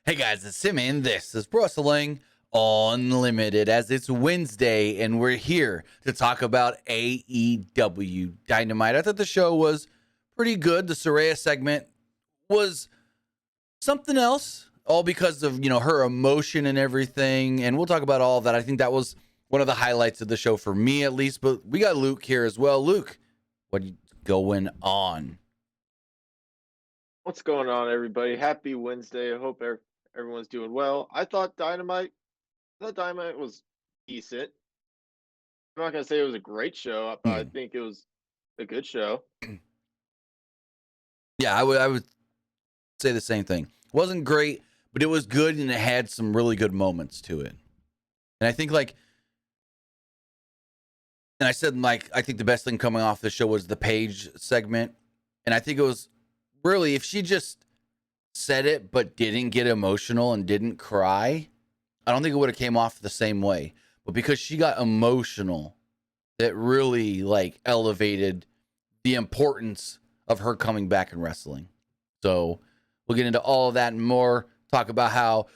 Hey guys, it's Simmy, and this is Wrestling Unlimited, as it's Wednesday, and we're here to talk about AEW Dynamite. I thought the show was pretty good. The Saraya segment was something else, all because of, her emotion and everything, and we'll talk about all of that. I think that was one of the highlights of the show for me, at least, but we got Luke here as well. Luke, what's going on? What's going on, everybody? Happy Wednesday. I hope everyone's doing well. I thought Dynamite was decent. I'm not gonna say it was a great show, but I think it was a good show. Yeah, I would say the same thing. Wasn't great, but it was good, and it had some really good moments to it. And I think, I said, I think the best thing coming off the show was the Paige segment. And I think it was really, if she just said it but didn't get emotional and didn't cry, I don't think it would have came off the same way. But because she got emotional, that really elevated the importance of her coming back and wrestling. So we'll get into all of that and more. Talk about how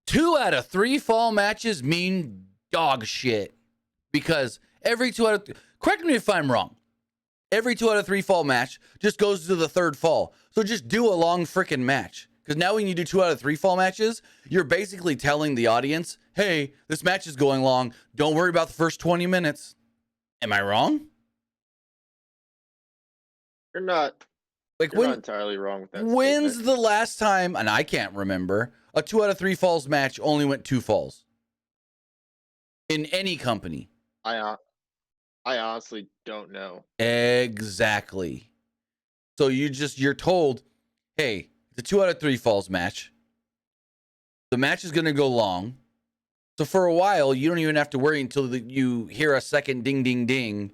2 out of 3 fall matches mean dog shit. Because every 2 out of 3, correct me if I'm wrong, every 2 out of 3 fall match just goes to the third fall. So just do a long freaking match. Because now when you do 2 out of 3 fall matches, you're basically telling the audience, hey, this match is going long. Don't worry about the first 20 minutes. Am I wrong? You're not entirely wrong with that When's statement. the last time, and I can't remember, a 2 out of 3 falls match only went 2 falls? In any company. I honestly don't know. Exactly. So you're told, hey, it's a 2 out of 3 falls match. The match is going to go long. So for a while, you don't even have to worry until you hear a second ding, ding, ding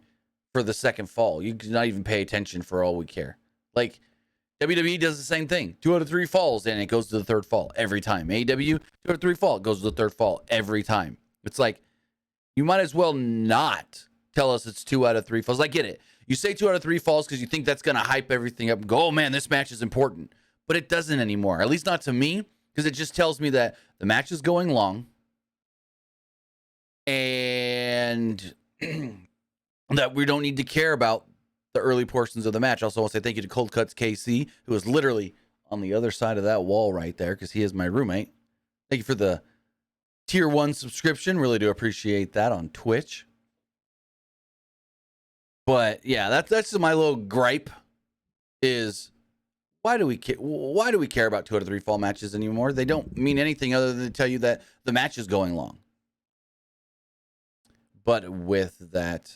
for the second fall. You can not even pay attention for all we care. WWE does the same thing. 2 out of 3 falls, and it goes to the third fall every time. AEW, 2 out of 3 fall, it goes to the third fall every time. It's you might as well not tell us it's 2 out of 3 falls. I get it. You say 2 out of 3 falls because you think that's going to hype everything up and go, oh man, this match is important. But it doesn't anymore. At least not to me, because it just tells me that the match is going long and that we don't need to care about the early portions of the match. Also, I want to say thank you to Cold Cuts KC, who is literally on the other side of that wall right there because he is my roommate. Thank you for the Tier 1 subscription. Really do appreciate that on Twitch. But yeah, that's my little gripe is why do we care about 2 out of 3 fall matches anymore? They don't mean anything other than to tell you that the match is going long. But with that,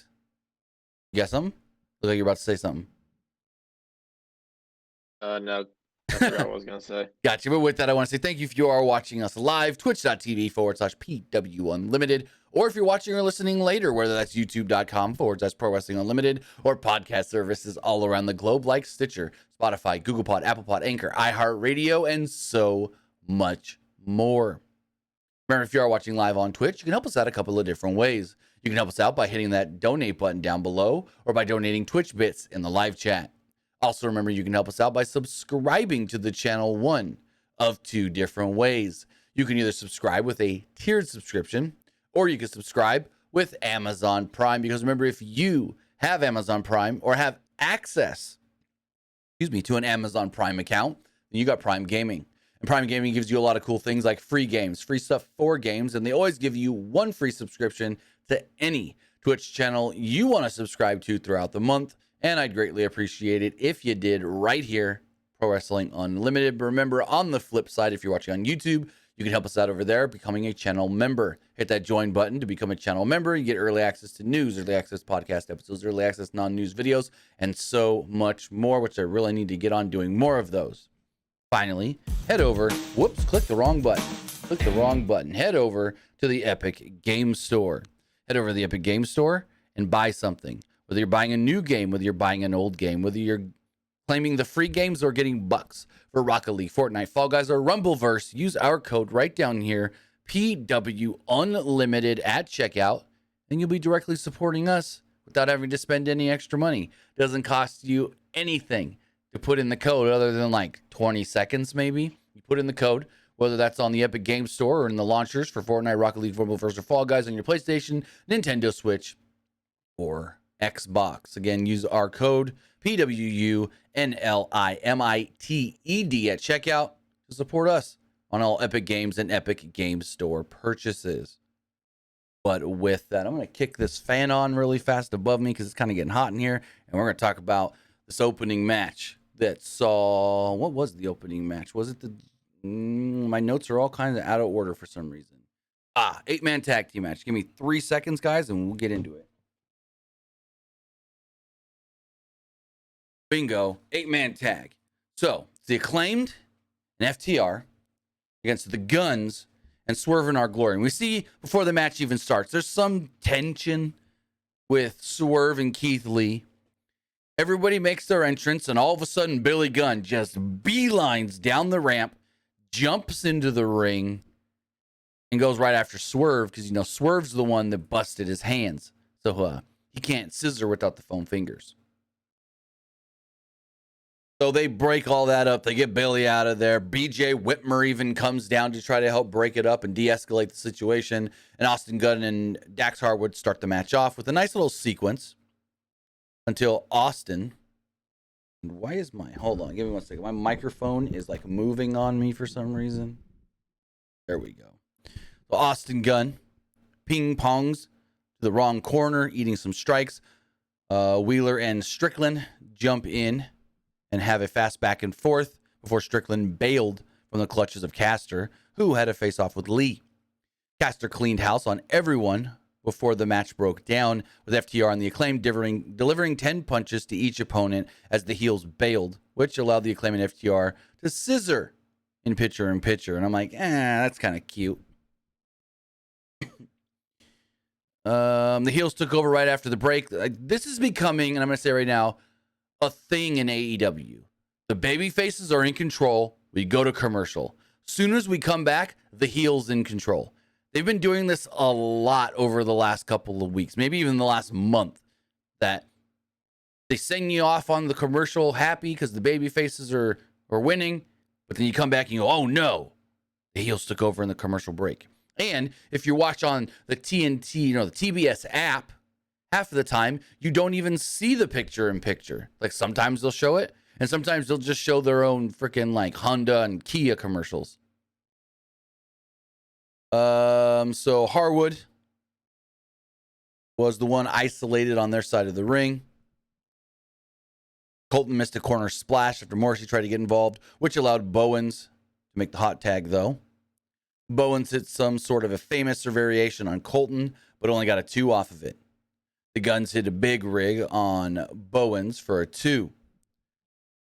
you got something? Look like you're about to say something. No. I forgot what I was going to say. Gotcha. But with that, I want to say thank you if you are watching us live, twitch.tv/PWU Unlimited, or if you're watching or listening later, whether that's youtube.com/Pro Wrestling Unlimited, or podcast services all around the globe like Stitcher, Spotify, Google Pod, Apple Pod, Anchor, iHeartRadio, and so much more. Remember, if you are watching live on Twitch, you can help us out a couple of different ways. You can help us out by hitting that donate button down below, or by donating Twitch bits in the live chat. Also, remember, you can help us out by subscribing to the channel one of 2 different ways. You can either subscribe with a tiered subscription, or you can subscribe with Amazon Prime. Because remember, if you have Amazon Prime or have access, to an Amazon Prime account, then you got Prime Gaming. And Prime Gaming gives you a lot of cool things like free games, free stuff for games, and they always give you 1 free subscription to any Twitch channel you want to subscribe to throughout the month. And I'd greatly appreciate it if you did right here, Pro Wrestling Unlimited. But remember, on the flip side, if you're watching on YouTube, you can help us out over there becoming a channel member. Hit that join button to become a channel member. You get early access to news, early access podcast episodes, early access non-news videos, and so much more, which I really need to get on doing more of those. Finally, head over, click the wrong button. Head over to the Epic Game Store. Head over to the Epic Game Store and buy something. Whether you're buying a new game, whether you're buying an old game, whether you're claiming the free games or getting bucks for Rocket League, Fortnite, Fall Guys, or Rumbleverse, use our code right down here, PW Unlimited at checkout, and you'll be directly supporting us without having to spend any extra money. It doesn't cost you anything to put in the code other than 20 seconds maybe. You put in the code. whether that's on the Epic Games Store or in the launchers for Fortnite, Rocket League, Football vs. Fall Guys on your PlayStation, Nintendo Switch, or Xbox. Again, use our code PWUNLIMITED at checkout to support us on all Epic Games and Epic Games Store purchases. But with that, I'm going to kick this fan on really fast above me because it's kind of getting hot in here. And we're going to talk about this opening match that saw... What was the opening match? Was it the... my notes are all kind of out of order for some reason. 8-man tag team match. Give me 3 seconds, guys, and we'll get into it. Bingo. 8-man tag. So, it's the Acclaimed and FTR against the Guns and Swerve in Our Glory. And we see before the match even starts, there's some tension with Swerve and Keith Lee. Everybody makes their entrance, and all of a sudden, Billy Gunn just beelines down the ramp, jumps into the ring, and goes right after Swerve because, Swerve's the one that busted his hands. So he can't scissor without the foam fingers. So they break all that up. They get Billy out of there. BJ Whitmer even comes down to try to help break it up and de-escalate the situation. And Austin Gunn and Dax Harwood start the match off with a nice little sequence until Austin... Why is hold on, give me 1 second. My microphone is like moving on me for some reason. There we go. So Austin Gunn ping pongs to the wrong corner, eating some strikes. Wheeler and Strickland jump in and have a fast back and forth before Strickland bailed from the clutches of Caster, who had a face-off with Lee. Caster cleaned house on everyone before the match broke down, with FTR and the Acclaimed delivering 10 punches to each opponent as the heels bailed, which allowed the Acclaimed and FTR to scissor in picture-in-picture. And I'm like, that's kind of cute. The heels took over right after the break. This is becoming, and I'm going to say right now, a thing in AEW. The baby faces are in control. We go to commercial. Soon as we come back, the heels in control. They've been doing this a lot over the last couple of weeks, maybe even the last month, that they send you off on the commercial happy because the baby faces are winning, but then you come back and you go, oh no, the heels took over in the commercial break. And if you watch on the TNT, the TBS app, half of the time, you don't even see the picture-in-picture. Like, sometimes they'll show it, and sometimes they'll just show their own freaking, like, Honda and Kia commercials. So Harwood was the one isolated on their side of the ring. Colton missed a corner splash after Morrissey tried to get involved, which allowed Bowens to make the hot tag, though. Bowens hit some sort of a famous variation on Colton, but only got a 2 off of it. The Guns hit a big rig on Bowens for a 2.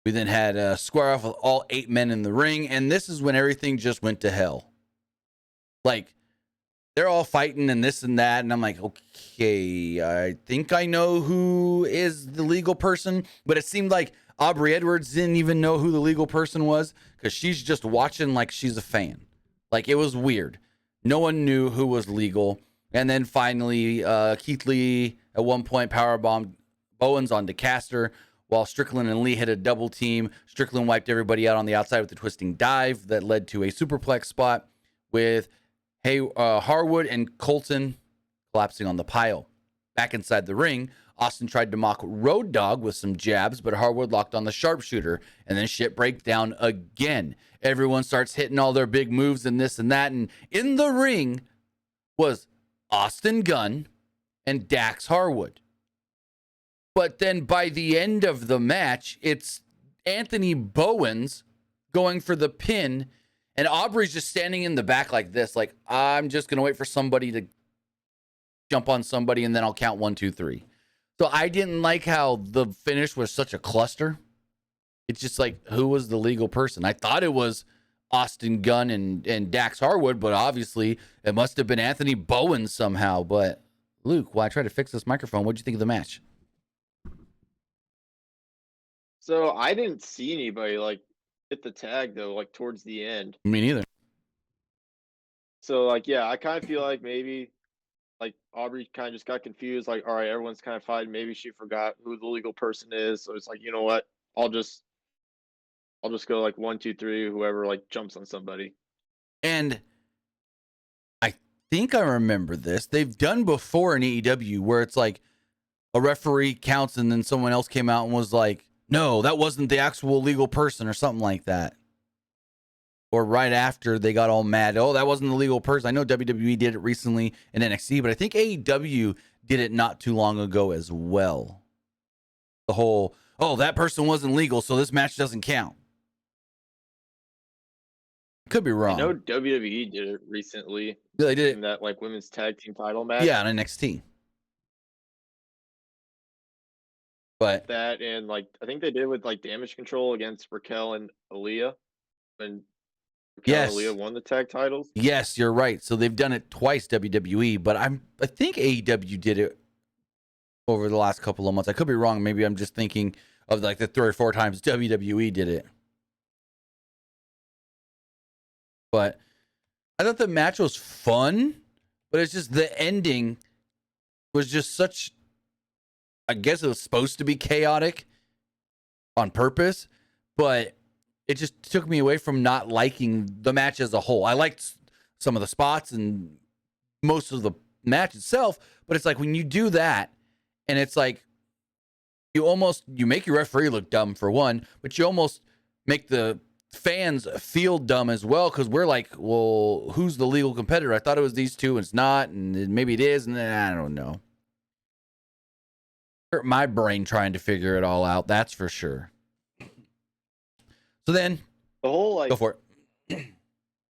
We then had a square off with all 8 men in the ring, and this is when everything just went to hell. Like, they're all fighting and this and that, and I'm like, okay, I think I know who is the legal person, but it seemed like Aubrey Edwards didn't even know who the legal person was because she's just watching like she's a fan. Like, it was weird. No one knew who was legal. And then finally, Keith Lee at one point powerbombed Bowens onto Caster, while Strickland and Lee hit a double team. Strickland wiped everybody out on the outside with a twisting dive that led to a superplex spot with Harwood and Colton collapsing on the pile. Back inside the ring, Austin tried to mock Road Dogg with some jabs, but Harwood locked on the sharpshooter, and then shit breaks down again. Everyone starts hitting all their big moves and this and that, and in the ring was Austin Gunn and Dax Harwood. But then by the end of the match, it's Anthony Bowens going for the pin, and Aubrey's just standing in the back like this, like, I'm just going to wait for somebody to jump on somebody, and then I'll count 1, 2, 3. So I didn't like how the finish was such a cluster. It's just like, who was the legal person? I thought it was Austin Gunn and Dax Harwood, but obviously it must have been Anthony Bowens somehow. But Luke, while I try to fix this microphone, what did you think of the match? So I didn't see anybody like hit the tag though, like towards the end. Me neither. So like, yeah, I kind of feel like maybe like Aubrey kind of just got confused. Like, all right, everyone's kind of fighting. Maybe she forgot who the legal person is. So it's like, you know what? I'll just go like 1, 2, 3, whoever like jumps on somebody. And I think I remember this. They've done before in AEW where it's like a referee counts and then someone else came out and was like, no, that wasn't the actual legal person or something like that. Or right after they got all mad. Oh, that wasn't the legal person. I know WWE did it recently in NXT, but I think AEW did it not too long ago as well. The whole, oh, that person wasn't legal, so this match doesn't count. Could be wrong. I know WWE did it recently. Yeah, they did in it. that like women's tag team title match. Yeah, on NXT. But That and like I think they did with like Damage Control against Raquel and Aaliyah when Raquel and Aaliyah won the tag titles. Yes, you're right. So they've done it twice, WWE, but I think AEW did it over the last couple of months. I could be wrong. Maybe I'm just thinking of like the 3 or 4 times WWE did it. But I thought the match was fun, but it's just the ending was just such, I guess it was supposed to be chaotic on purpose, but it just took me away from not liking the match as a whole. I liked some of the spots and most of the match itself, but it's like when you do that and it's like you make your referee look dumb for one, but you almost make the fans feel dumb as well because we're like, well, who's the legal competitor? I thought it was these two and it's not, and maybe it is, and I don't know. Hurt my brain trying to figure it all out, that's for sure. So then the whole like go for it. The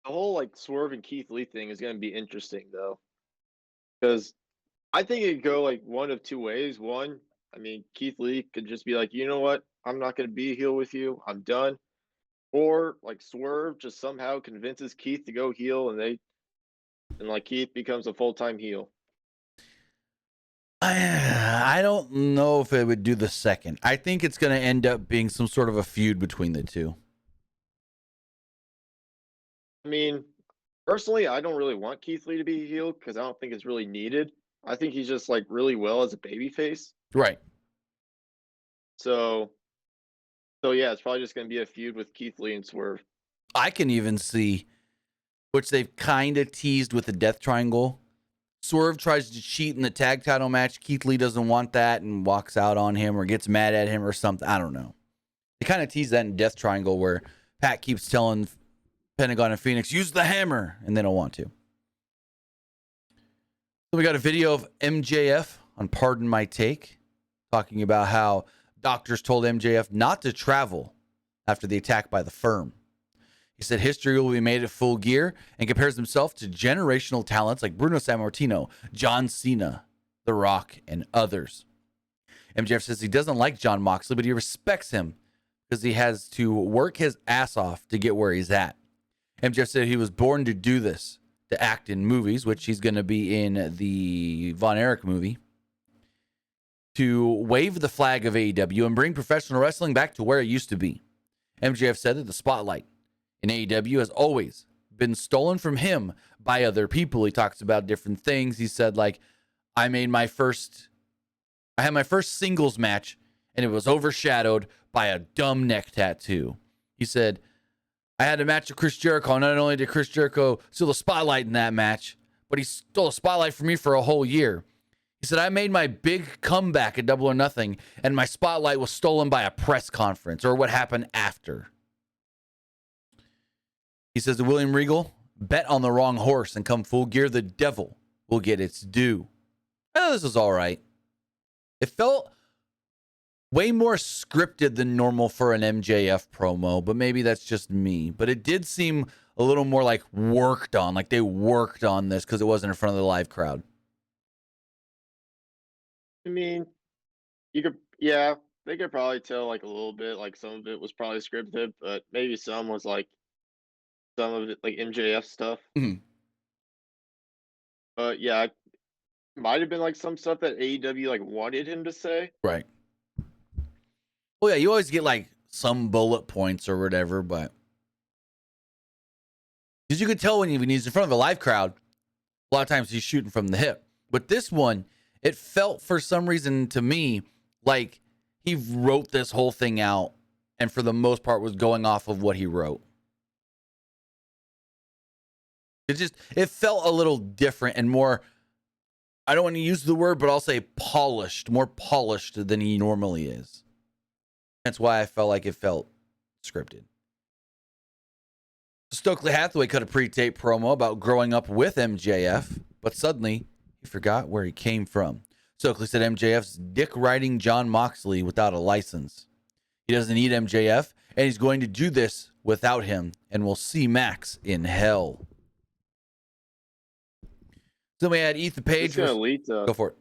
whole like Swerve and Keith Lee thing is going to be interesting though, because I think it could go like one of two ways. One, I mean, Keith Lee could just be like, you know what, I'm not going to be a heel with you, I'm done. Or like Swerve just somehow convinces Keith to go heel, and like Keith becomes a full-time heel. I don't know if it would do the second. I think it's going to end up being some sort of a feud between the two. I mean, personally, I don't really want Keith Lee to be a heel because I don't think it's really needed. I think he's just like really well as a babyface. Right. So yeah, it's probably just going to be a feud with Keith Lee and Swerve. I can even see, which they've kind of teased with the Death Triangle. Swerve tries to cheat in the tag title match. Keith Lee doesn't want that and walks out on him or gets mad at him or something. I don't know. They kind of tease that in Death Triangle where Pat keeps telling Pentagon and Phoenix, use the hammer, and they don't want to. So we got a video of MJF on Pardon My Take talking about how doctors told MJF not to travel after the attack by the Firm. He said history will be made at Full Gear and compares himself to generational talents like Bruno Sammartino, John Cena, The Rock, and others. MJF says he doesn't like John Moxley, but he respects him because he has to work his ass off to get where he's at. MJF said he was born to do this, to act in movies, which he's going to be in the Von Erich movie, to wave the flag of AEW and bring professional wrestling back to where it used to be. MJF said that the spotlight in AEW has always been stolen from him by other people. He talks about different things. He said, like, I had my first singles match and it was overshadowed by a dumb neck tattoo. He said, I had a match with Chris Jericho. Not only did Chris Jericho steal the spotlight in that match, but he stole a spotlight from me for a whole year. He said, I made my big comeback at Double or Nothing, and my spotlight was stolen by a press conference or what happened after. He says to William Regal, bet on the wrong horse and come Full Gear, the devil will get its due. This was all right. It felt way more scripted than normal for an MJF promo, but maybe that's just me. But it did seem a little more like worked on, like they worked on this because it wasn't in front of the live crowd. I mean, they could probably tell like a little bit, like some of it was probably scripted, but maybe some was like some of it like MJF stuff. Mm-hmm. But yeah, it might have been like some stuff that AEW like wanted him to say. Right. Well, yeah, you always get like some bullet points or whatever, but because you could tell when he's in front of a live crowd, a lot of times he's shooting from the hip. But this one, it felt for some reason to me like he wrote this whole thing out and for the most part was going off of what he wrote. It felt a little different and more, I don't want to use the word, but I'll say polished, more polished than he normally is. That's why I felt like it felt scripted. Stokely Hathaway cut a pre-tape promo about growing up with MJF, but suddenly he forgot where he came from. Stokely said MJF's dick riding John Moxley without a license. He doesn't need MJF, and he's going to do this without him, and we'll see Max in hell. Then we had Ethan Page. Go for it.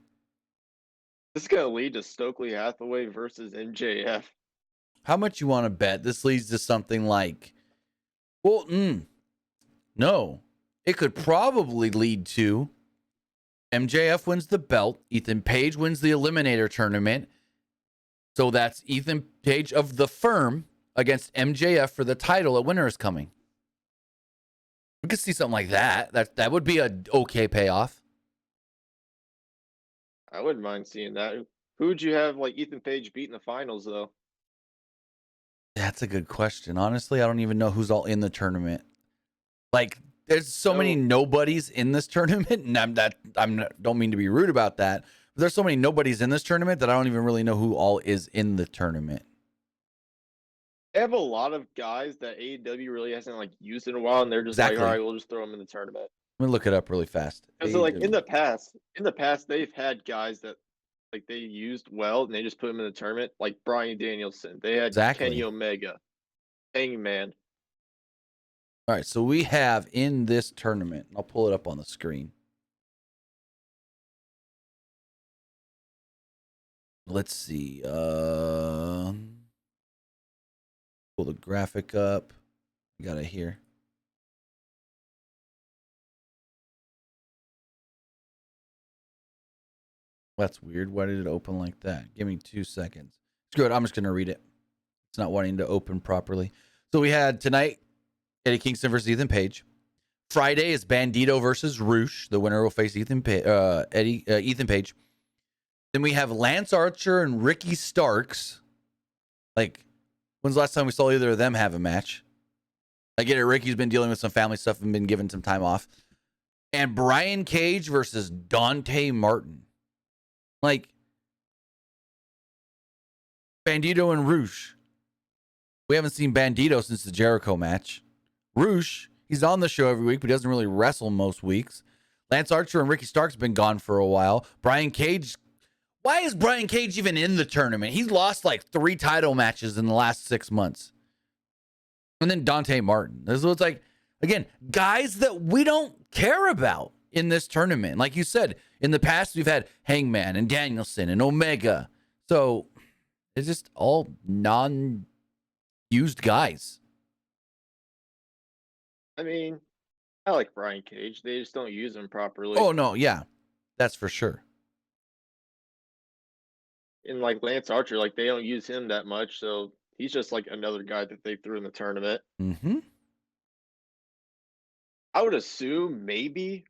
This is going to lead to Stokely Hathaway versus MJF. How much you want to bet this leads to something like, well, no. It could probably lead to MJF wins the belt, Ethan Page wins the Eliminator tournament. So that's Ethan Page of the Firm against MJF for the title at Winter is Coming. We could see something like that. That would be an okay payoff. I wouldn't mind seeing that. Who would you have like Ethan Page beat in the finals, though? That's a good question. Honestly, I don't even know who's all in the tournament. Like, there's so many nobodies in this tournament, and don't mean to be rude about that, but there's so many nobodies in this tournament that I don't even really know who all is in the tournament. They have a lot of guys that AEW really hasn't like used in a while, and they're just like, all right, we'll just throw them in the tournament. Let me look it up really fast. Because like in the past, they've had guys that like they used well, and they just put them in the tournament. Like Bryan Danielson, they had Kenny Omega, Hangman. All right, so we have in this tournament, I'll pull it up on the screen. Let's see. Pull the graphic up. We got it here. That's weird. Why did it open like that? Give me 2 seconds. Screw it. I'm just going to read it. It's not wanting to open properly. So we had tonight Eddie Kingston versus Ethan Page. Friday is Bandito versus Roosh. The winner will face Ethan Page. Then we have Lance Archer and Ricky Starks. Like, when's the last time we saw either of them have a match? I get it. Ricky's been dealing with some family stuff and been given some time off. And Brian Cage versus Dante Martin. Like, Bandito and Roosh. We haven't seen Bandito since the Jericho match. Roosh, he's on the show every week, but he doesn't really wrestle most weeks. Lance Archer and Ricky Starks have been gone for a while. Brian Cage, why is Brian Cage even in the tournament? He's lost like 3 title matches in the last 6 months. And then Dante Martin. So it's like, again, guys that we don't care about in this tournament. Like you said, in the past, we've had Hangman and Danielson and Omega. So it's just all non-used guys. I mean, I like Brian Cage. They just don't use him properly. Oh, no, yeah. That's for sure. And like Lance Archer, like they don't use him that much, so he's just like another guy that they threw in the tournament. Mm-hmm. I would assume maybe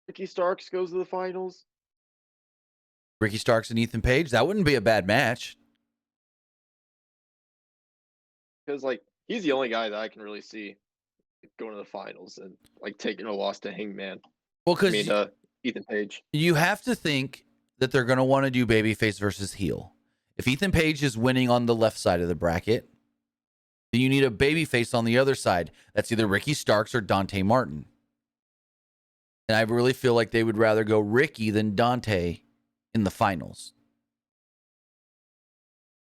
Ricky Starks goes to the finals. Ricky Starks and Ethan Page, that wouldn't be a bad match. Because like he's the only guy that I can really see going to the finals and like taking a loss to Hangman. Well, because Ethan Page. You have to think that they're going to want to do babyface versus heel. If Ethan Page is winning on the left side of the bracket, then you need a babyface on the other side. That's either Ricky Starks or Dante Martin. And I really feel like they would rather go Ricky than Dante in the finals.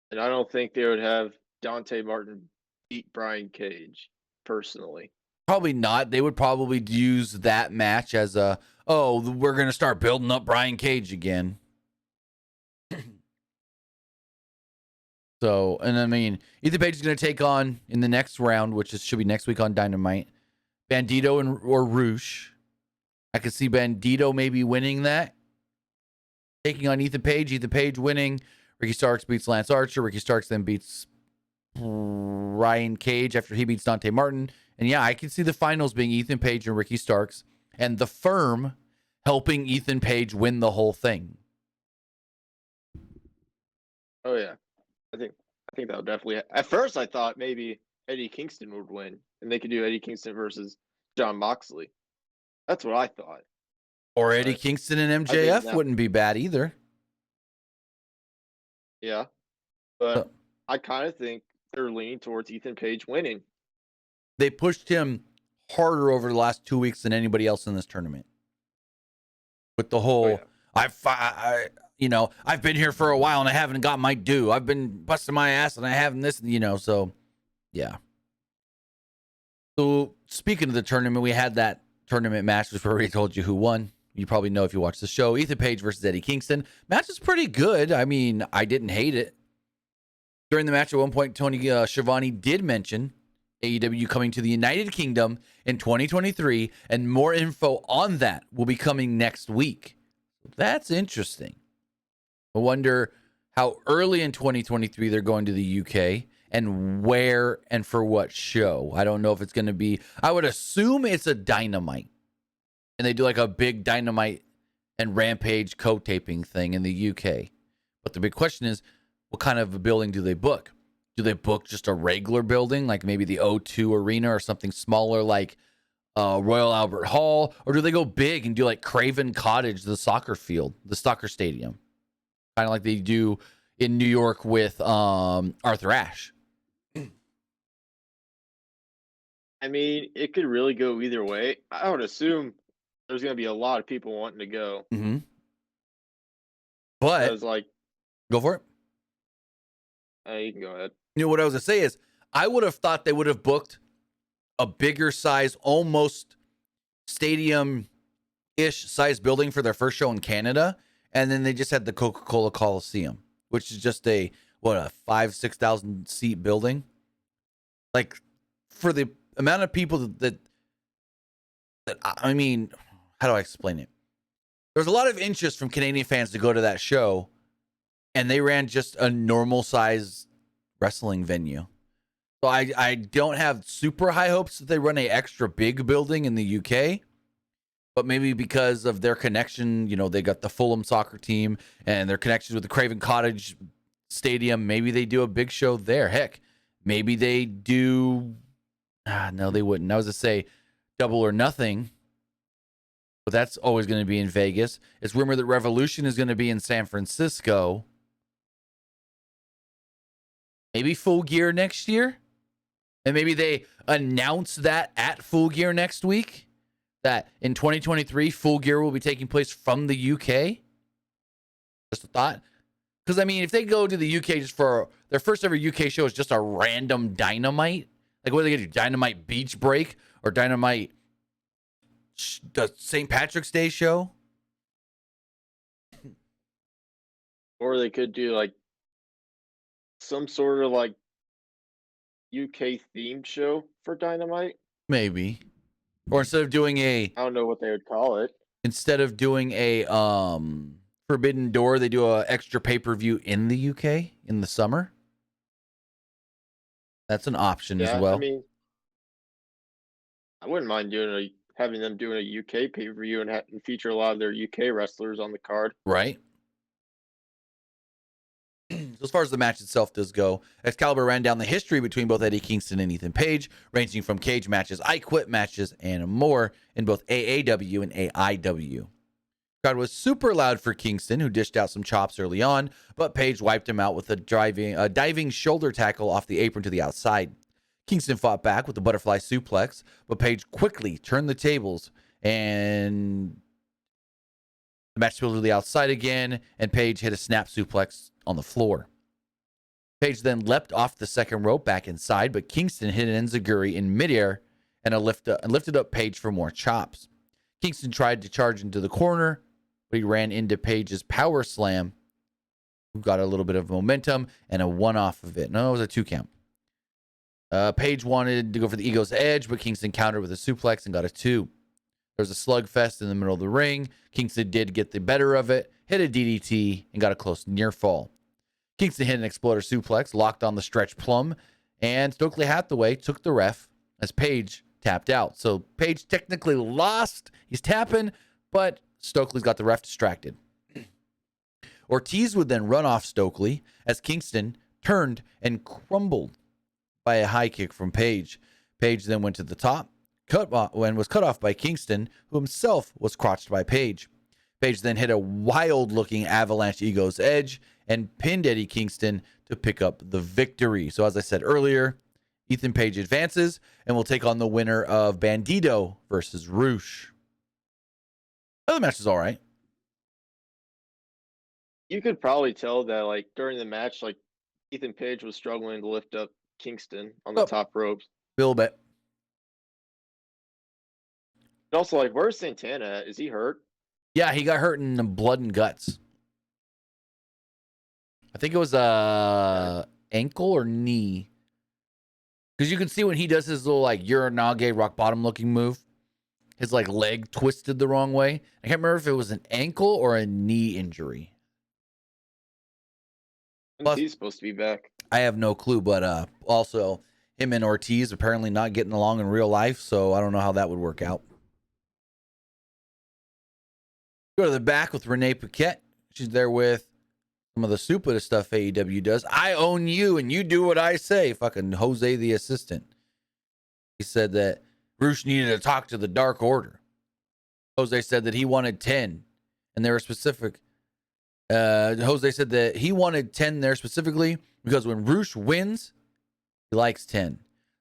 And I don't think they would have Dante Martin beat Brian Cage, personally. Probably not. They would probably use that match as a, oh, we're going to start building up Brian Cage again. So, and I mean, Ethan Page is going to take on in the next round, which should be next week on Dynamite, Bandito or Roosh. I could see Bandito maybe winning that, taking on Ethan Page winning. Ricky Starks beats Lance Archer. Ricky Starks then beats Brian Cage after he beats Dante Martin. And yeah, I can see the finals being Ethan Page and Ricky Starks, and the Firm helping Ethan Page win the whole thing. Oh yeah, I think that would definitely. At first, I thought maybe Eddie Kingston would win, and they could do Eddie Kingston versus John Moxley. That's what I thought. Or Eddie But Kingston and I think MJF wouldn't be bad either. yeah, but So I kind of think they're leaning towards Ethan Page winning. they pushed him harder over the last 2 weeks than anybody else in this tournament. With the Oh whole, yeah. I've been here for a while and I haven't got my due. I've been busting my ass and I haven't this, so yeah. So speaking of the tournament, we had that tournament match, which we already told you who won. You probably know if you watch the show. Ethan Page versus Eddie Kingston. Match is pretty good. I mean, I didn't hate it. During the match, at one point, Tony Schiavone did mention AEW coming to the United Kingdom in 2023, and more info on that will be coming next week. That's interesting. I wonder how early in 2023 they're going to the UK and where and for what show. I don't know if it's going to be, I would assume it's a Dynamite. And they do like a big Dynamite and Rampage co-taping thing in the UK. But the big question is, what kind of a building do they book? Do they book just a regular building, like maybe the O2 Arena or something smaller like Royal Albert Hall? Or do they go big and do like Craven Cottage, the soccer field, the soccer stadium? Kind of like they do in New York with Arthur Ashe. I mean, it could really go either way. I would assume there's going to be a lot of people wanting to go. Mm-hmm. But Because, like, go for it. you can go ahead. What I was going to say is I would have thought they would have booked a bigger size, almost stadium-ish size building for their first show in Canada. And then they just had the Coca-Cola Coliseum, which is just a 5,000-6,000 seat building. Like, for the amount of people that I mean, how do I explain it? There's a lot of interest from Canadian fans to go to that show, and they ran just a normal size wrestling venue. So I don't have super high hopes that they run a extra big building in the UK, but maybe because of their connection, they got the Fulham soccer team and their connections with the Craven Cottage Stadium. Maybe they do a big show there. Heck, maybe they do. No, they wouldn't. I was to say Double or Nothing, but that's always going to be in Vegas. It's rumored that Revolution is going to be in San Francisco. Maybe Full Gear next year. And maybe they announce that at Full Gear next week, that in 2023, Full Gear will be taking place from the UK. Just a thought. Because, I mean, if they go to the UK just for their first ever UK show is just a random Dynamite, like what are they going to do? Dynamite Beach Break or Dynamite the St. Patrick's Day show? Or they could do, like, some sort of, like, UK themed show for Dynamite. Maybe. Or instead of doing I don't know what they would call it. Forbidden Door, they do a extra pay-per-view in the UK in the summer. That's an option as well. I mean, I wouldn't mind having them doing a UK pay-per-view and feature a lot of their UK wrestlers on the card. Right. As far as the match itself does go, Excalibur ran down the history between both Eddie Kingston and Ethan Page, ranging from cage matches, I Quit matches, and more in both AAW and AIW. Crowd was super loud for Kingston, who dished out some chops early on, but Page wiped him out with a diving shoulder tackle off the apron to the outside. Kingston fought back with the butterfly suplex, but Page quickly turned the tables, and the match spilled to the outside again, and Page hit a snap suplex on the floor. Page then leapt off the second rope back inside, but Kingston hit an enziguri in midair and lifted up Page for more chops. Kingston tried to charge into the corner, but he ran into Page's power slam, who got a little bit of momentum and a one off of it. No, it was a 2 count. Page wanted to go for the Ego's Edge, but Kingston countered with a suplex and got a 2. There was a slugfest in the middle of the ring. Kingston did get the better of it, hit a DDT, and got a close near fall. Kingston hit an exploder suplex, locked on the stretch plum, and Stokely Hathaway took the ref as Page tapped out. So Page technically lost. He's tapping, but Stokely's got the ref distracted. Ortiz would then run off Stokely as Kingston turned and crumbled by a high kick from Page. Page then went to the top, was cut off by Kingston, who himself was crotched by Page. Page then hit a wild-looking Avalanche Ego's Edge and pinned Eddie Kingston to pick up the victory. So as I said earlier, Ethan Page advances and will take on the winner of Bandito versus Roosh. The match is all right. You could probably tell that, like, during the match, like, Ethan Page was struggling to lift up Kingston on the top ropes. A little bit. And also, like, where's Santana at? Is he hurt? Yeah, he got hurt in the blood and guts. I think it was ankle or knee. Because you can see when he does his little, like, Uranage rock bottom looking move, his, like, leg twisted the wrong way. I can't remember if it was an ankle or a knee injury. Plus, he's supposed to be back. I have no clue, but also him and Ortiz apparently not getting along in real life, so I don't know how that would work out. Go to the back with Renee Paquette. She's there with some of the stupidest stuff AEW does. I own you, and you do what I say. Fucking Jose the assistant. He said that Roosh needed to talk to the Dark Order. Jose said that he wanted 10, and they were specific. Jose said that he wanted 10 there specifically because when Roosh wins, he likes 10.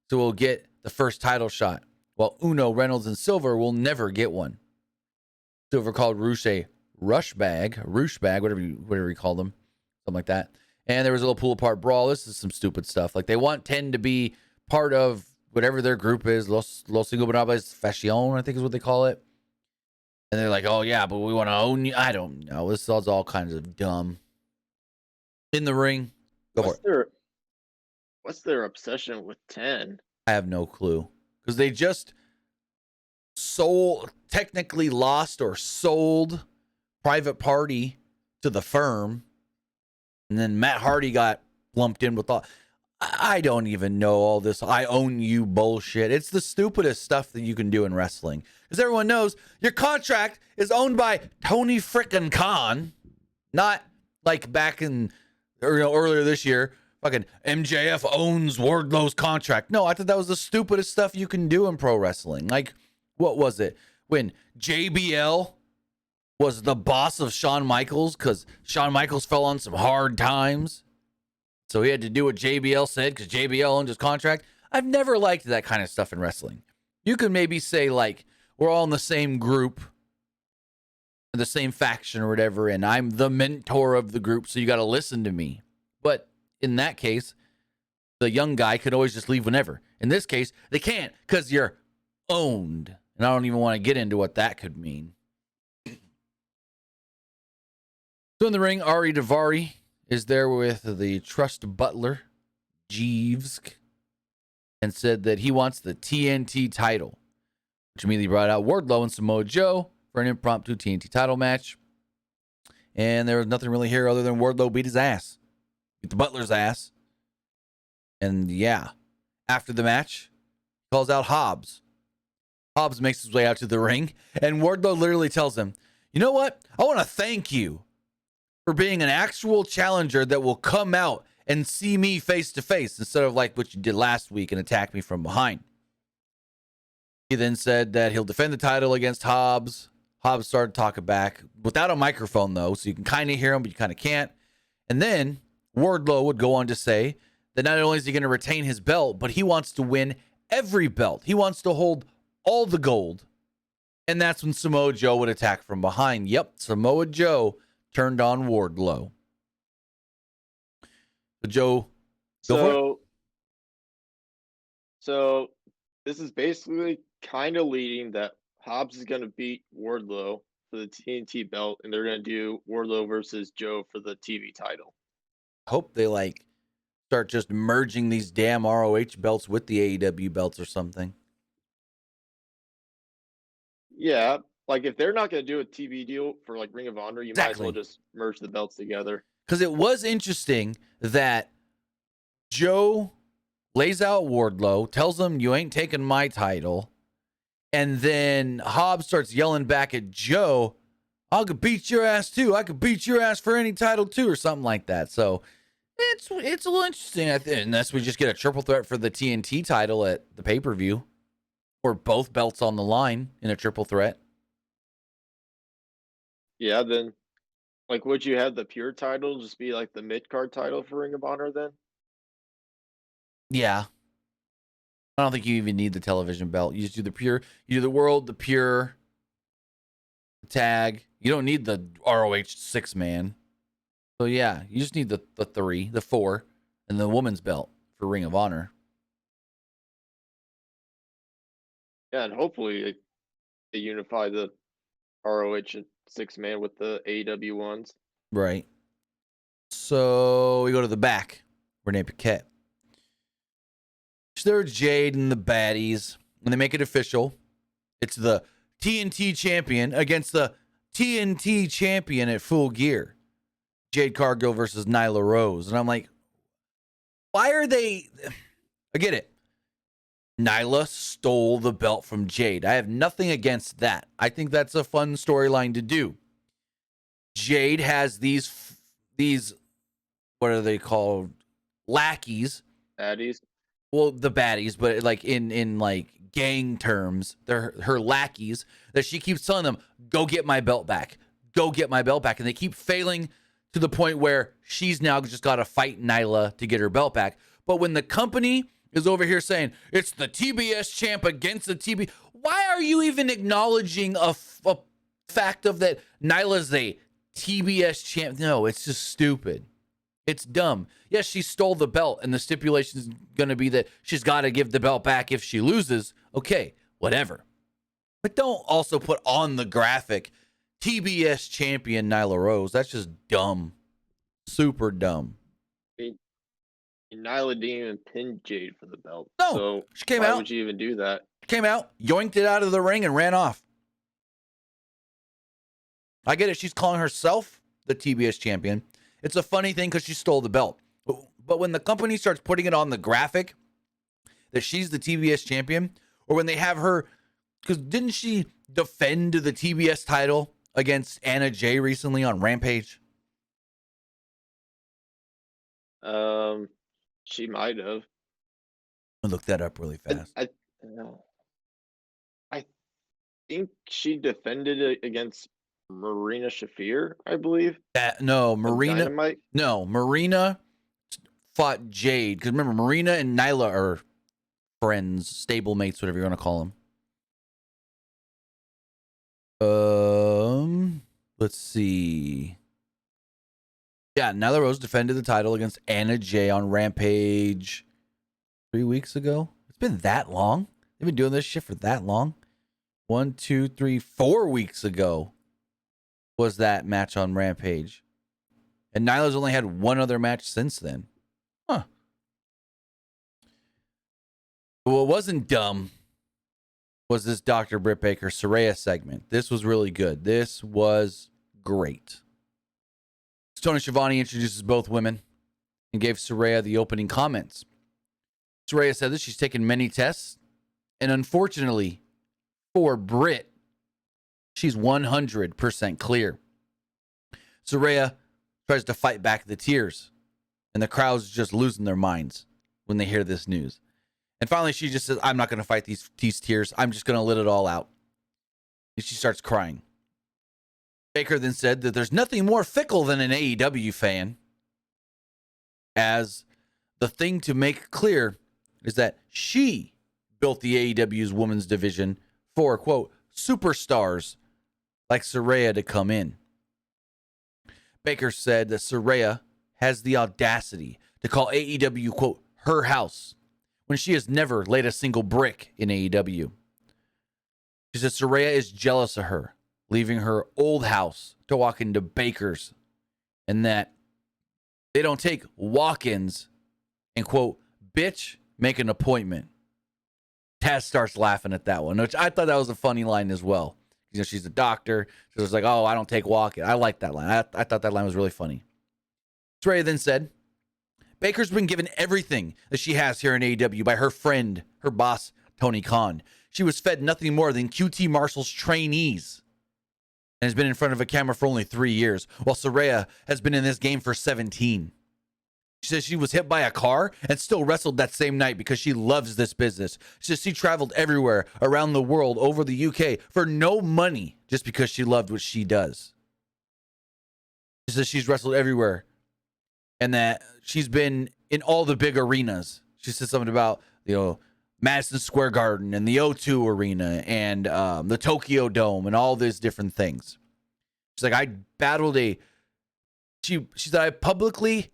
So we'll get the first title shot, while Uno, Reynolds, and Silver will never get one. Silver called Roosh a roosh bag, whatever you call them, something like that. And there was a little pull apart brawl. This is some stupid stuff. Like, they want 10 to be part of whatever their group is, Los Ingobernables Fashion, I think is what they call it. And they're like, oh, yeah, but we want to own you. I don't know. This is all kinds of dumb. In the ring. What's their obsession with 10? I have no clue. Because they just technically lost or sold Private Party to the firm. And then Matt Hardy got lumped in with all. I don't even know all this I own you bullshit. It's the stupidest stuff that you can do in wrestling. Because everyone knows your contract is owned by Tony frickin' Khan. Not like back in, earlier this year, fucking MJF owns Wardlow's contract. No, I thought that was the stupidest stuff you can do in pro wrestling. Like, what was it? When JBL was the boss of Shawn Michaels because Shawn Michaels fell on some hard times. So he had to do what JBL said because JBL owned his contract. I've never liked that kind of stuff in wrestling. You could maybe say, like, we're all in the same group, the same faction or whatever, and I'm the mentor of the group, so you got to listen to me. But in that case, the young guy could always just leave whenever. In this case, they can't because you're owned. And I don't even want to get into what that could mean. So in the ring, Ari Daivari is there with the trust butler, Jeeves, and said that he wants the TNT title, which immediately brought out Wardlow and Samoa Joe for an impromptu TNT title match. And there was nothing really here other than Wardlow beat his ass. Beat the butler's ass. And yeah, after the match, he calls out Hobbs. Hobbs makes his way out to the ring, and Wardlow literally tells him, you know what? I want to thank you for being an actual challenger that will come out and see me face to face instead of like what you did last week and attack me from behind. He then said that he'll defend the title against Hobbs. Hobbs started talking back without a microphone, though, so you can kind of hear him, but you kind of can't. And then Wardlow would go on to say that not only is he going to retain his belt, but he wants to win every belt. He wants to hold all the gold. And that's when Samoa Joe would attack from behind. Yep, Samoa Joe turned on Wardlow. So Joe, so this is basically kind of leading that Hobbs is going to beat Wardlow for the TNT belt, and they're going to do Wardlow versus Joe for the TV title. Hope they like start just merging these damn ROH belts with the AEW belts or something. Yeah, like if they're not going to do a TV deal for like Ring of Honor, you might as well just merge the belts together. Because it was interesting that Joe lays out Wardlow, tells him you ain't taking my title, and then Hobbs starts yelling back at Joe, I could beat your ass too. I could beat your ass for any title too, or something like that. So it's a little interesting, I think, unless we just get a triple threat for the TNT title at the pay-per-view. or both belts on the line in a triple threat. Yeah, then like would you have the pure title just be like the mid card title for Ring of Honor then? Yeah. I don't think you even need the television belt. You just do the pure, you do the world, the pure tag. You don't need the ROH 6-man. So yeah, you just need the 3, the 4, and the woman's belt for Ring of Honor. Yeah, and hopefully they unify the ROH 6-man with the AEW ones. Right. So we go to the back. Renee Paquette. There's Jade and the baddies. When they make it official, it's the TNT champion against the TNT champion at Full Gear. Jade Cargill versus Nyla Rose. And I'm like, why are they... I get it. Nyla stole the belt from Jade. I have nothing against that. I think that's a fun storyline to do. Jade has these what are they called? Lackeys. Baddies. Well, the baddies, but like in like gang terms, they're her lackeys that she keeps telling them, go get my belt back. Go get my belt back. And they keep failing to the point where she's now just got to fight Nyla to get her belt back. But when the company is over here saying it's the TBS champ against the TB, why are you even acknowledging a fact of that Nyla's a TBS champ? No, it's just stupid. It's dumb. Yes, she stole the belt, and the stipulation is going to be that she's got to give the belt back if she loses. Okay, whatever. But don't also put on the graphic TBS champion Nyla Rose. That's just dumb. Super dumb. Nyla didn't even pin Jade for the belt. No, so she came why out. would you even do that? Came out, yoinked it out of the ring, and ran off. I get it. She's calling herself the TBS champion. It's a funny thing because she stole the belt. But when the company starts putting it on the graphic that she's the TBS champion, or when they have her, because didn't she defend the TBS title against Anna Jay recently on Rampage? She might have. I'll look that up really fast. I think she defended it against Marina Shafir, I believe. Marina fought Jade. Because remember, Marina and Nyla are friends, stablemates, whatever you want to call them. Let's see. Yeah, Nyla Rose defended the title against Anna Jay on Rampage 3 weeks ago. It's been that long? They've been doing this shit for that long? 1, 2, 3, 4 weeks ago was that match on Rampage. And Nyla's only had one other match since then. Huh. But what wasn't dumb was this Dr. Britt Baker Saraya segment. This was really good. This was great. Tony Schiavone introduces both women and gave Saraya the opening comments. Saraya said that she's taken many tests, and unfortunately for Britt, she's 100% clear. Saraya tries to fight back the tears, and the crowd's just losing their minds when they hear this news. And finally, she just says, I'm not going to fight these tears. I'm just going to let it all out. And she starts crying. Baker then said that there's nothing more fickle than an AEW fan, as the thing to make clear is that she built the AEW's women's division for, quote, superstars like Saraya to come in. Baker said that Saraya has the audacity to call AEW, quote, her house, when she has never laid a single brick in AEW. She said Saraya is jealous of her, leaving her old house to walk into Baker's, and that they don't take walk-ins and, quote, bitch, make an appointment. Taz starts laughing at that one, which I thought that was a funny line as well. You know, she's a doctor. So it's like, oh, I don't take walk-in. I like that line. I thought that line was really funny. Saraya then said, Baker's been given everything that she has here in AEW by her friend, her boss, Tony Khan. She was fed nothing more than QT Marshall's trainees and has been in front of a camera for only 3 years, while Saraya has been in this game for 17. She says she was hit by a car and still wrestled that same night because she loves this business. She says she traveled everywhere around the world, over the UK, for no money, just because she loved what she does. She says she's wrestled everywhere and that she's been in all the big arenas. She said something about, Madison Square Garden and the O2 Arena and the Tokyo Dome and all these different things. She's like, I battled she said, I publicly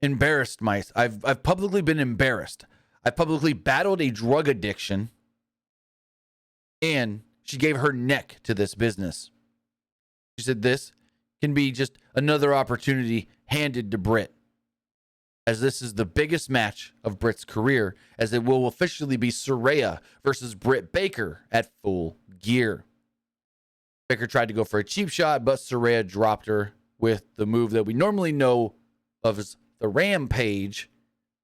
embarrassed I've publicly been embarrassed. I publicly battled a drug addiction, and she gave her neck to this business. She said this can be just another opportunity handed to Britt, as this is the biggest match of Britt's career, as it will officially be Saraya versus Britt Baker at Full Gear. Baker tried to go for a cheap shot, but Saraya dropped her with the move that we normally know of as the Rampage.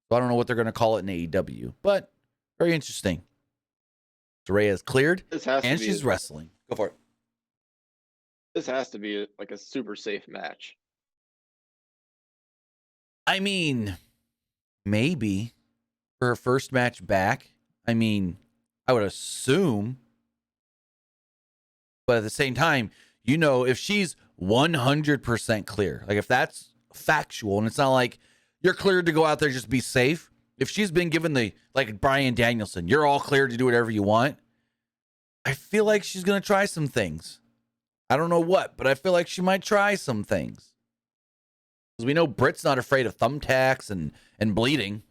So I don't know what they're going to call it in AEW, but very interesting. Saraya is cleared, and she's wrestling. Go for it. This has to be like a super safe match. I mean, maybe for her first match back. I mean, I would assume. But at the same time, if she's 100% clear, like if that's factual and it's not like you're cleared to go out there, just be safe. If she's been given like Bryan Danielson, you're all cleared to do whatever you want. I feel like she's going to try some things. I don't know what, but I feel like she might try some things. Because we know Britt's not afraid of thumbtacks and bleeding.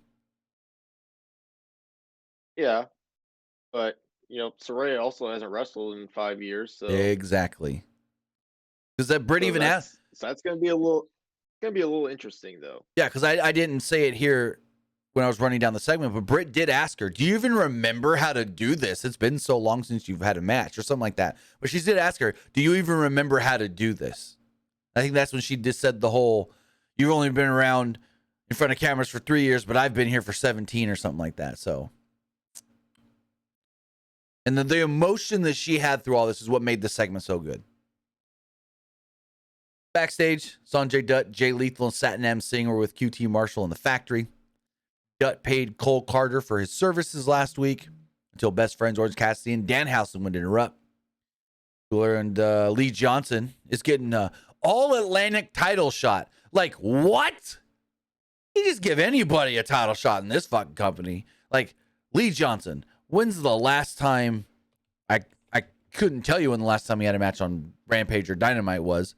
Yeah, but Saraya also hasn't wrestled in 5 years, so exactly. Because that Britt even asked. So that's gonna be a little interesting, though. Yeah, because I didn't say it here when I was running down the segment, but Britt did ask her, do you even remember how to do this? It's been so long since you've had a match or something like that. But she did ask her, do you even remember how to do this? I think that's when she just said the whole, you've only been around in front of cameras for 3 years, but I've been here for 17 or something like that. So, and the emotion that she had through all this is what made this segment so good. Backstage, Sanjay Dutt, Jay Lethal, and Satnam Singh were with QT Marshall in the factory. Dutt paid Cole Carter for his services last week until best friends Orange Cassidy and Danhausen would interrupt. Cooler and Lee Johnson is getting an all-Atlantic title shot. Like, what? You just give anybody a title shot in this fucking company. Like, Lee Johnson, when's the last time? I couldn't tell you when the last time he had a match on Rampage or Dynamite was.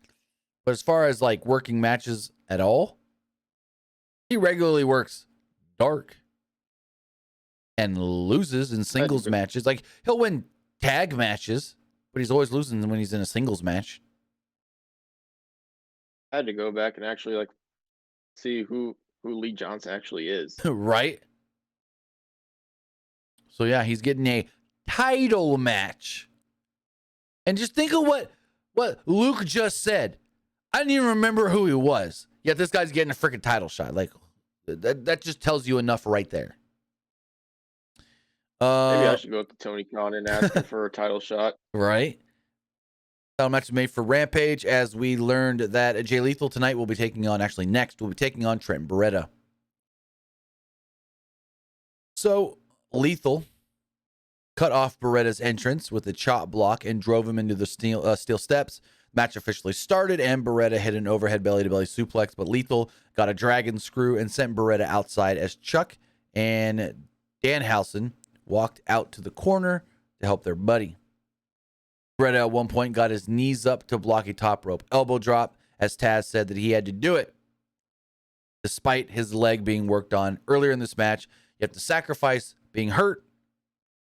But as far as like working matches at all, he regularly works dark and loses in singles matches. Like, he'll win tag matches, but he's always losing when he's in a singles match. I had to go back and actually see who Lee Johnson actually is. Right? So yeah, he's getting a title match. And just think of what Luke just said. I didn't even remember who he was. Yet this guy's getting a freaking title shot. Like, that just tells you enough right there. Maybe I should go up to Tony Khan and ask him for a title shot. Right. Title match is made for Rampage, as we learned that Jay Lethal tonight will be taking on, actually next, will be taking on Trent Beretta. So, Lethal cut off Beretta's entrance with a chop block and drove him into the steel steps. Match officially started, and Beretta hit an overhead belly-to-belly suplex, but Lethal got a dragon screw and sent Beretta outside as Chuck and Danhausen walked out to the corner to help their buddy. Beretta at one point got his knees up to block a top rope elbow drop, as Taz said that he had to do it. Despite his leg being worked on earlier in this match, you have to sacrifice being hurt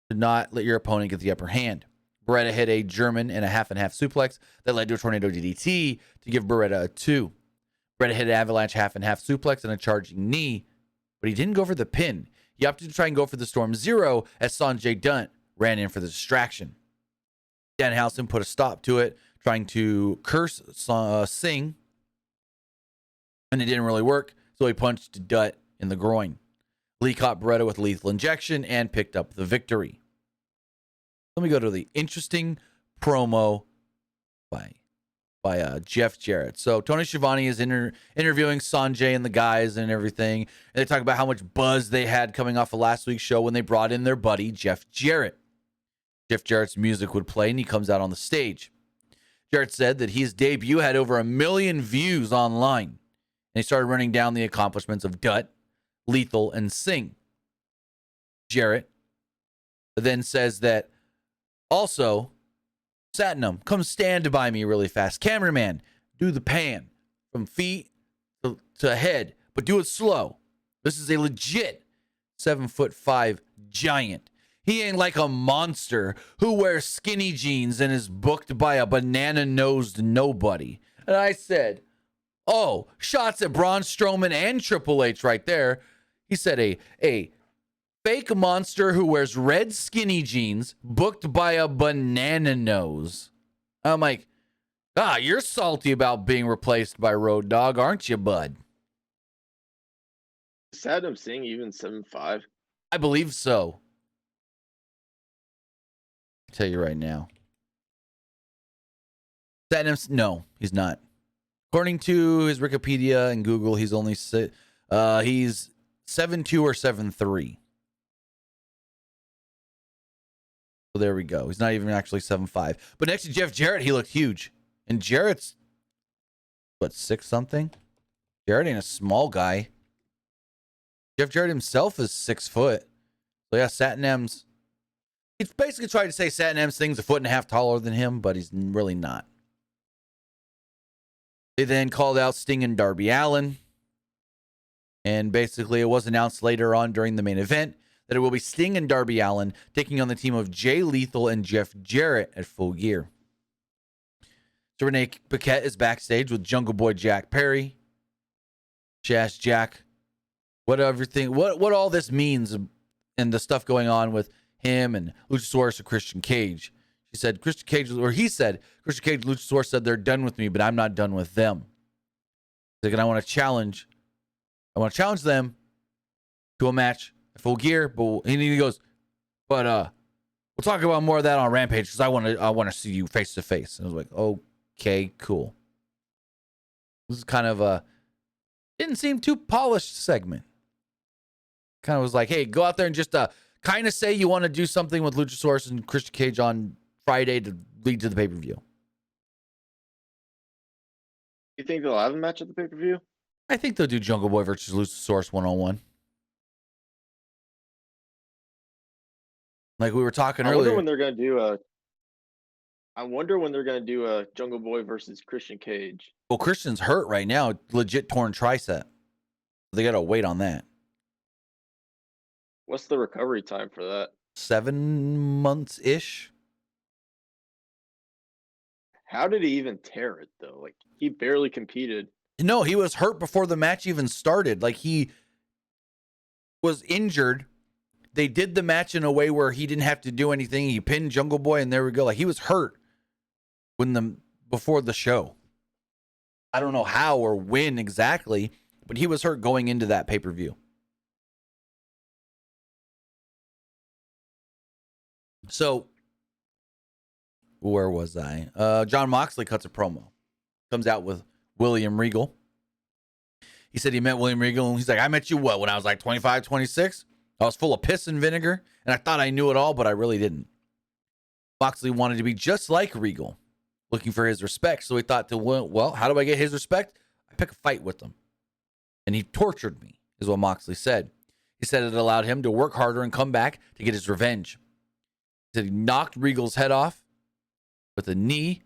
to not let your opponent get the upper hand. Beretta hit a German and a half-and-half suplex that led to a tornado DDT to give Beretta a 2. Beretta hit an avalanche half-and-half suplex and a charging knee, but he didn't go for the pin. He opted to try and go for the Storm Zero as Sanjay Dutt ran in for the distraction. Danhausen put a stop to it, trying to curse Singh, and it didn't really work, so he punched Dutt in the groin. Lee caught Beretta with lethal injection and picked up the victory. Let me go to the interesting promo by by Jeff Jarrett. So Tony Schiavone is interviewing Sanjay and the guys and everything. And they talk about how much buzz they had coming off of last week's show when they brought in their buddy, Jeff Jarrett. Jeff Jarrett's music would play and he comes out on the stage. Jarrett said that his debut had over 1 million views online. And he started running down the accomplishments of Dutt, Lethal, and Singh. Jarrett then says that also, Satnam, come stand by me really fast. Cameraman, do the pan from feet to head, but do it slow. This is a legit 7'5" giant. He ain't like a monster who wears skinny jeans and is booked by a banana-nosed nobody. And I said, oh, shots at Braun Strowman and Triple H right there. He said a fake monster who wears red skinny jeans booked by a banana nose. I'm like, you're salty about being replaced by Road Dogg, aren't you, bud? Saddam Singh even 7'5"? I believe so. I'll tell you right now. No, he's not. According to his Wikipedia and Google, he's only he's 7'2" or 7'3". So there we go. He's not even actually 7'5". But next to Jeff Jarrett, he looked huge. And Jarrett's, what, 6 something? Jarrett ain't a small guy. Jeff Jarrett himself is 6 foot. So yeah, Satnam's, he's basically trying to say Satnam's thing's 1.5 feet taller than him, but he's really not. They then called out Sting and Darby Allin. And basically it was announced later on during the main event that it will be Sting and Darby Allin taking on the team of Jay Lethal and Jeff Jarrett at Full Gear. So Renee Paquette is backstage with Jungle Boy Jack Perry. She asked Jack what all this means and the stuff going on with him and Luchasaurus and Christian Cage. He said Christian Cage and Luchasaurus said they're done with me, but I'm not done with them. He's like, and I want to challenge them to a match at Full Gear, but he goes, but we'll talk about more of that on Rampage because I want to see you face to face. And I was like, okay, cool. This is kind of a didn't seem too polished segment. Kind of was like, hey, go out there and just kind of say you want to do something with Luchasaurus and Christian Cage on Friday to lead to the pay-per-view. You think they'll have a match at the pay-per-view? I think they'll do Jungle Boy versus Luchasaurus 1-on-1. Like we were talking earlier. I wonder when they're going to do a Jungle Boy versus Christian Cage. Well, Christian's hurt right now. Legit torn tricep. They got to wait on that. What's the recovery time for that? 7 months-ish. How did he even tear it, though? Like, he barely competed. No, he was hurt before the match even started. Like, he was injured. They did the match in a way where he didn't have to do anything. He pinned Jungle Boy, and there we go. Like, he was hurt before the show. I don't know how or when exactly, but he was hurt going into that pay-per-view. So, where was I? John Moxley cuts a promo. Comes out with William Regal. He said he met William Regal, and he's like, I met you, when I was like 25, 26? I was full of piss and vinegar, and I thought I knew it all, but I really didn't. Moxley wanted to be just like Regal, looking for his respect, so he thought, well, how do I get his respect? I pick a fight with him. And he tortured me, is what Moxley said. He said it allowed him to work harder and come back to get his revenge. He said he knocked Regal's head off with a knee,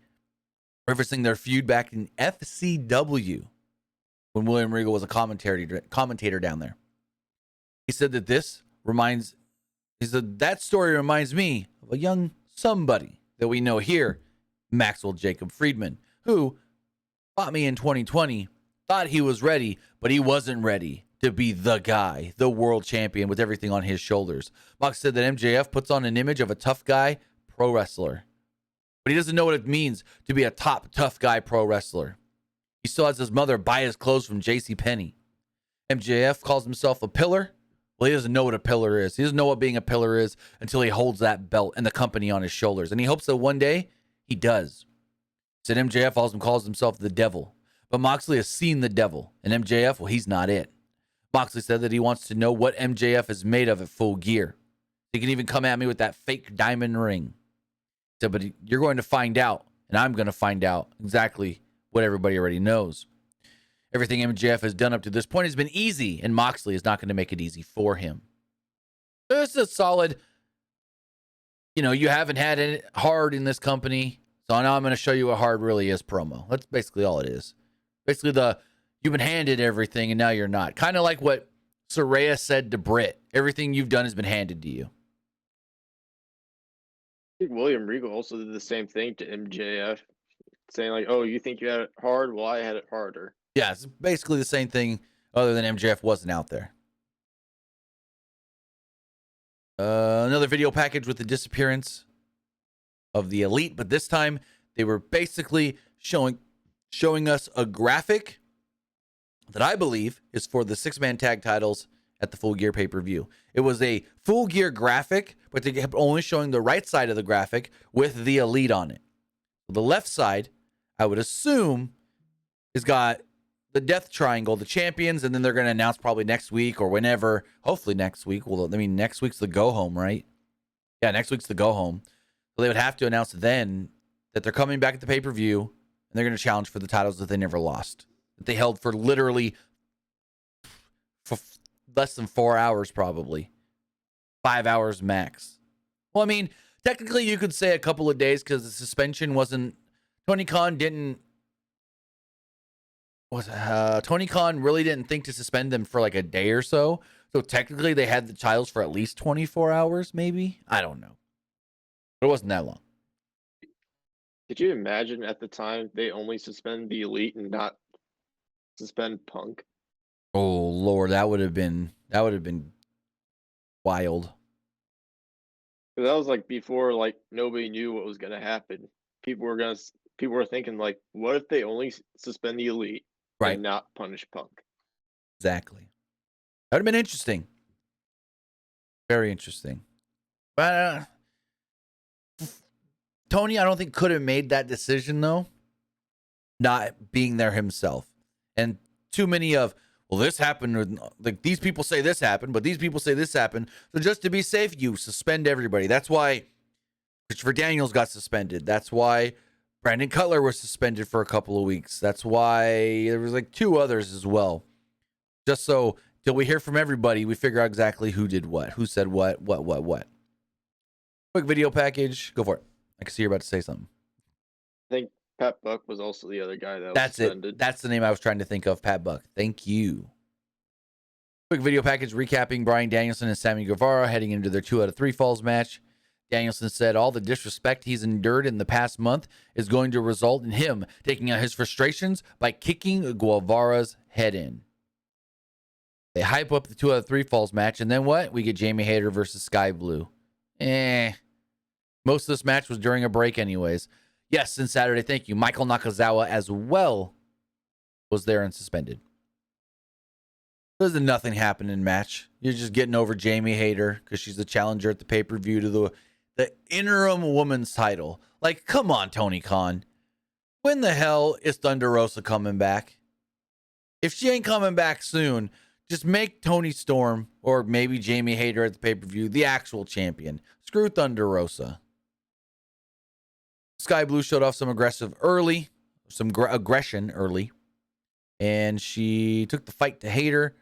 referencing their feud back in FCW when William Regal was a commentator down there. He said that story reminds me of a young somebody that we know here, Maxwell Jacob Friedman, who fought me in 2020, thought he was ready, but he wasn't ready to be the guy, the world champion with everything on his shoulders. Mox said that MJF puts on an image of a tough guy pro wrestler, but he doesn't know what it means to be a top tough guy pro wrestler. He still has his mother buy his clothes from JCPenney. MJF calls himself a pillar. Well, he doesn't know what a pillar is. He doesn't know what being a pillar is until he holds that belt and the company on his shoulders. And he hopes that one day he does. Said MJF also calls himself the devil. But Moxley has seen the devil. And MJF, well, he's not it. Moxley said that he wants to know what MJF is made of at Full Gear. He can even come at me with that fake diamond ring. So, but you're going to find out, and I'm going to find out exactly what everybody already knows. Everything MJF has done up to this point has been easy, and Moxley is not going to make it easy for him. This is a solid, you haven't had it hard in this company, so now I'm going to show you what hard really is promo. That's basically all it is. Basically, you've been handed everything, and now you're not. Kind of like what Saraya said to Britt. Everything you've done has been handed to you. I think William Regal also did the same thing to MJF, saying like, "Oh, you think you had it hard? Well, I had it harder." Yeah, it's basically the same thing, other than MJF wasn't out there. Another video package with the disappearance of the Elite, but this time they were basically showing us a graphic that I believe is for the 6-man tag titles at the Full Gear pay-per-view. It was a Full Gear graphic, but they kept only showing the right side of the graphic with the Elite on it. The left side, I would assume, has got the Death Triangle, the champions, and then they're going to announce probably next week or whenever. Hopefully next week. Well, next week's the go-home, right? Yeah, next week's the go-home. So they would have to announce then that they're coming back at the pay-per-view, and they're going to challenge for the titles that they never lost. That they held for literally for less than 4 hours, probably. 5 hours max. Well, technically you could say a couple of days because the suspension wasn't... Tony Khan really didn't think to suspend them for like a day or so. So technically they had the titles for at least 24 hours, maybe? I don't know. But it wasn't that long. Could you imagine at the time they only suspend the Elite and not suspend Punk? Oh Lord, that would have been wild. That was like before like nobody knew what was gonna happen. People were thinking like, what if they only suspend the Elite and not punish Punk? Exactly. That would have been interesting. Very interesting. But Tony, I don't think could have made that decision though, not being there himself. And too many of, well, this happened, like these people say this happened, but these people say this happened. So just to be safe, you suspend everybody. That's why Christopher Daniels got suspended. That's why Brandon Cutler was suspended for a couple of weeks. That's why there was like 2 others as well. Just so till we hear from everybody, we figure out exactly who did what, who said what. Quick video package. Go for it. I can see you're about to say something. I think Pat Buck was also the other guy that was suspended. That's the name I was trying to think of, Pat Buck. Thank you. Quick video package recapping Bryan Danielson and Sammy Guevara heading into their 2 out of 3 falls match. Danielson said all the disrespect he's endured in the past month is going to result in him taking out his frustrations by kicking Guevara's head in. They hype up the 2 out of 3 falls match, and then what? We get Jamie Hayter versus Skye Blue. Most of this match was during a break anyways. Yes, and Saturday, thank you. Michael Nakazawa as well was there and suspended. There's a nothing happening match. You're just getting over Jamie Hayter because she's the challenger at the pay-per-view to the interim women's title. Like, come on, Tony Khan. When the hell is Thunder Rosa coming back? If she ain't coming back soon, just make Tony Storm or maybe Jamie Hayter at the pay-per-view the actual champion. Screw Thunder Rosa. Skye Blue showed off some aggression early, and she took the fight to Hayter,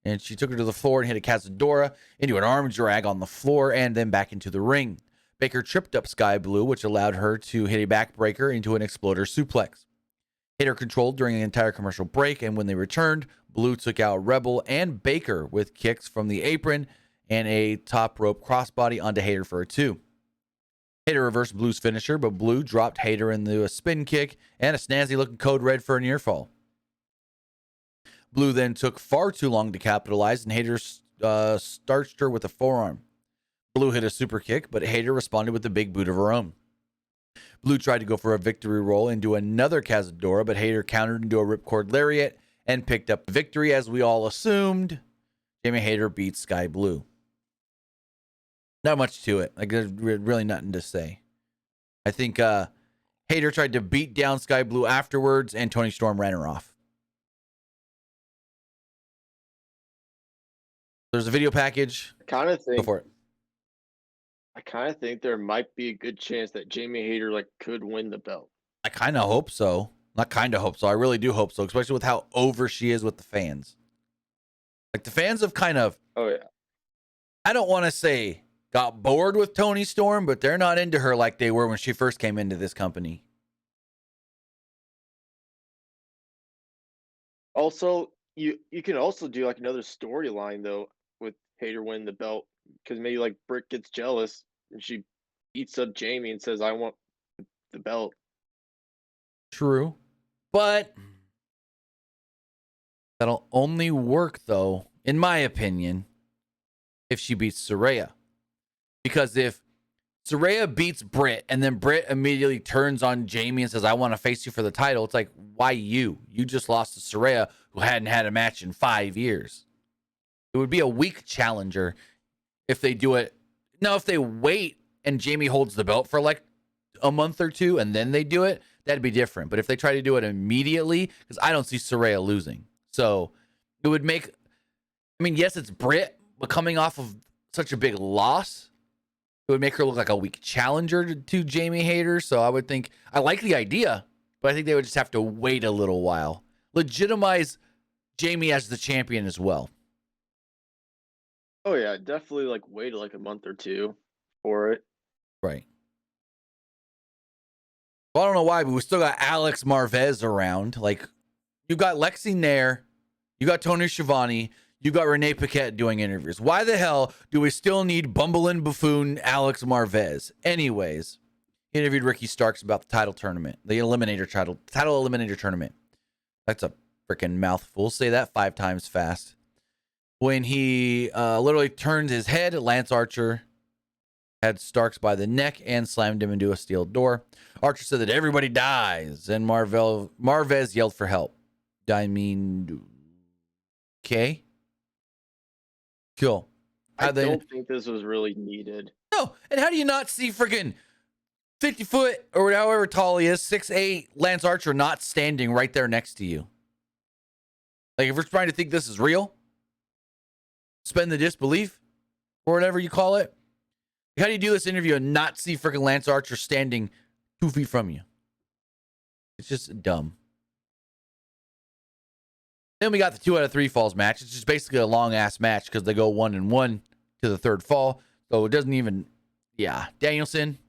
and she took her to the floor and hit a Cazadora into an arm drag on the floor and then back into the ring. Baker tripped up Skye Blue, which allowed her to hit a backbreaker into an exploder suplex. Hayter controlled during the entire commercial break, and when they returned, Blue took out Rebel and Baker with kicks from the apron and a top rope crossbody onto Hayter for a 2. Hayter reversed Blue's finisher, but Blue dropped Hayter into a spin kick and a snazzy-looking code red for a near fall. Blue then took far too long to capitalize, and Hayter starched her with a forearm. Blue hit a super kick, but Hayter responded with a big boot of her own. Blue tried to go for a victory roll into another Cazadora, but Hayter countered into a ripcord lariat and picked up the victory, as we all assumed. Jamie Hayter beat Skye Blue. Not much to it. Like, there's really nothing to say. I think Hayter tried to beat down Skye Blue afterwards, and Toni Storm ran her off. There's a video package. I kind of Go think for it. there might be a good chance that Jamie Hayter could win the belt. I kind of hope so. Not kind of hope so. I really do hope so, especially with how over she is with the fans. Like, the fans have kind of, Oh yeah. I don't want to say got bored with Toni Storm, but they're not into her like they were when she first came into this company. Also, you can also do another storyline though with Hayter winning the belt, because maybe Britt gets jealous and she beats up Jamie and says, "I want the belt." True. But that'll only work, though, in my opinion, if she beats Saraya. Because if Saraya beats Britt and then Britt immediately turns on Jamie and says, "I want to face you for the title," it's like, why you? You just lost to Saraya, who hadn't had a match in 5 years. It would be a weak challenger if they do it. Now, if they wait and Jamie holds the belt for a month or two and then they do it, that'd be different. But if they try to do it immediately, because I don't see Saraya losing. So it would make, yes, it's Britt, but coming off of such a big loss, it would make her look like a weak challenger to Jamie Hayter. So I would think, I like the idea, but I think they would just have to wait a little while. Legitimize Jamie as the champion as well. Oh yeah, definitely wait a month or two for it. Right. Well, I don't know why, but we still got Alex Marvez around. You got Lexi Nair, you got Tony Schiavone, you got Renee Paquette doing interviews. Why the hell do we still need bumbling buffoon Alex Marvez? Anyways, he interviewed Ricky Starks about the title tournament, the Eliminator title Eliminator tournament. That's a freaking mouthful. Say that 5 times fast. When he literally turned his head, Lance Archer had Starks by the neck and slammed him into a steel door. Archer said that everybody dies, and Marvez yelled for help. Okay. Cool. I don't think this was really needed. No, and how do you not see freaking 50 foot or however tall he is, 6'8", Lance Archer not standing right there next to you? If we're trying to think this is real, suspend the disbelief, or whatever you call it. How do you do this interview and not see freaking Lance Archer standing 2 feet from you? It's just dumb. Then we got the 2 out of 3 falls match. It's just basically a long ass match because they go 1-1 to the 3rd fall. So it doesn't even, Danielson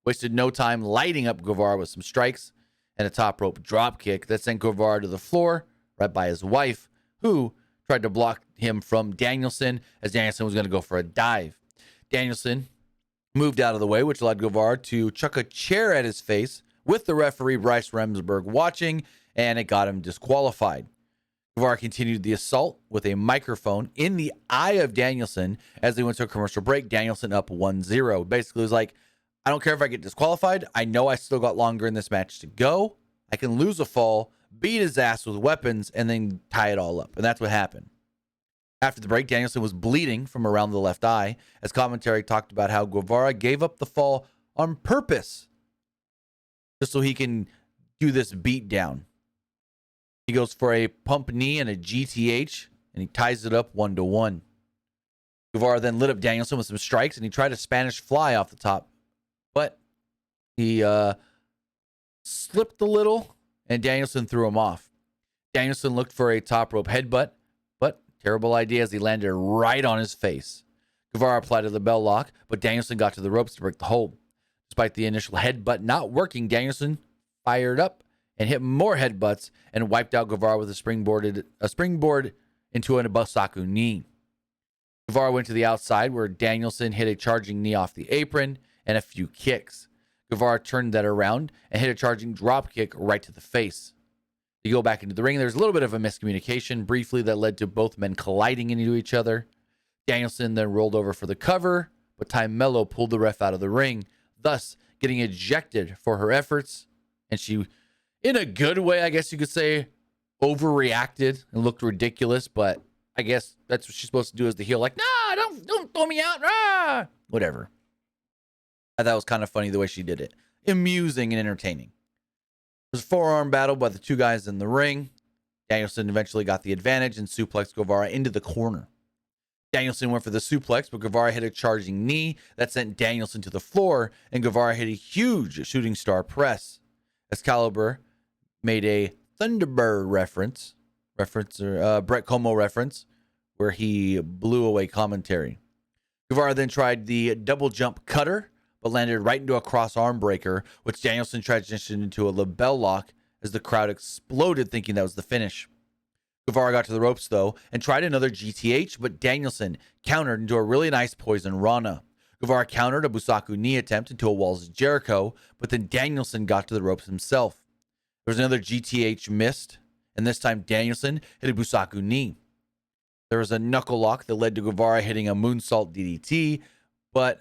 wasted no time lighting up Guevara with some strikes and a top rope drop kick that sent Guevara to the floor right by his wife, who tried to block him from Danielson as Danielson was going to go for a dive. Danielson moved out of the way, which led Guevara to chuck a chair at his face with the referee Bryce Remsburg watching, and it got him disqualified. Guevara continued the assault with a microphone in the eye of Danielson as they went to a commercial break. Danielson up 1-0. Basically, it was like, I don't care if I get disqualified. I know I still got longer in this match to go. I can lose a fall, beat his ass with weapons, and then tie it all up. And that's what happened. After the break, Danielson was bleeding from around the left eye as commentary talked about how Guevara gave up the fall on purpose just so he can do this beat down. He goes for a pump knee and a GTH, and he ties it up 1-1. Guevara then lit up Danielson with some strikes, and he tried a Spanish fly off the top, but he slipped a little, and Danielson threw him off. Danielson looked for a top rope headbutt, but terrible idea as he landed right on his face. Guevara applied to the bell lock, but Danielson got to the ropes to break the hold. Despite the initial headbutt not working, Danielson fired up and hit more headbutts and wiped out Guevara with a springboard into an Abasaku knee. Guevara went to the outside where Danielson hit a charging knee off the apron and a few kicks. Guevara turned that around and hit a charging drop kick right to the face. They go back into the ring. There's a little bit of a miscommunication briefly that led to both men colliding into each other. Danielson then rolled over for the cover, but Ty Mello pulled the ref out of the ring, thus getting ejected for her efforts. And she, in a good way, I guess you could say, overreacted and looked ridiculous, but I guess that's what she's supposed to do as the heel. Like, nah, don't throw me out. Ah! Whatever. I thought it was kind of funny the way she did it. Amusing and entertaining. was a forearm battle by the two guys in the ring. Danielson eventually got the advantage and suplexed Guevara into the corner. Danielson went for the suplex, but Guevara hit a charging knee that sent Danielson to the floor, and Guevara hit a huge shooting star press. Excalibur made a Thunderbird reference or Brett Como reference, where he blew away commentary. Guevara then tried the double jump cutter, but landed right into a cross arm breaker, which Danielson transitioned into a label lock as the crowd exploded, thinking that was the finish. Guevara got to the ropes, though, and tried another GTH, but Danielson countered into a really nice poison Rana. Guevara countered a Busaku knee attempt into a Walls of Jericho, but then Danielson got to the ropes himself. There was another GTH missed, and this time Danielson hit a Busaku knee. There was a knuckle lock that led to Guevara hitting a moonsault DDT, but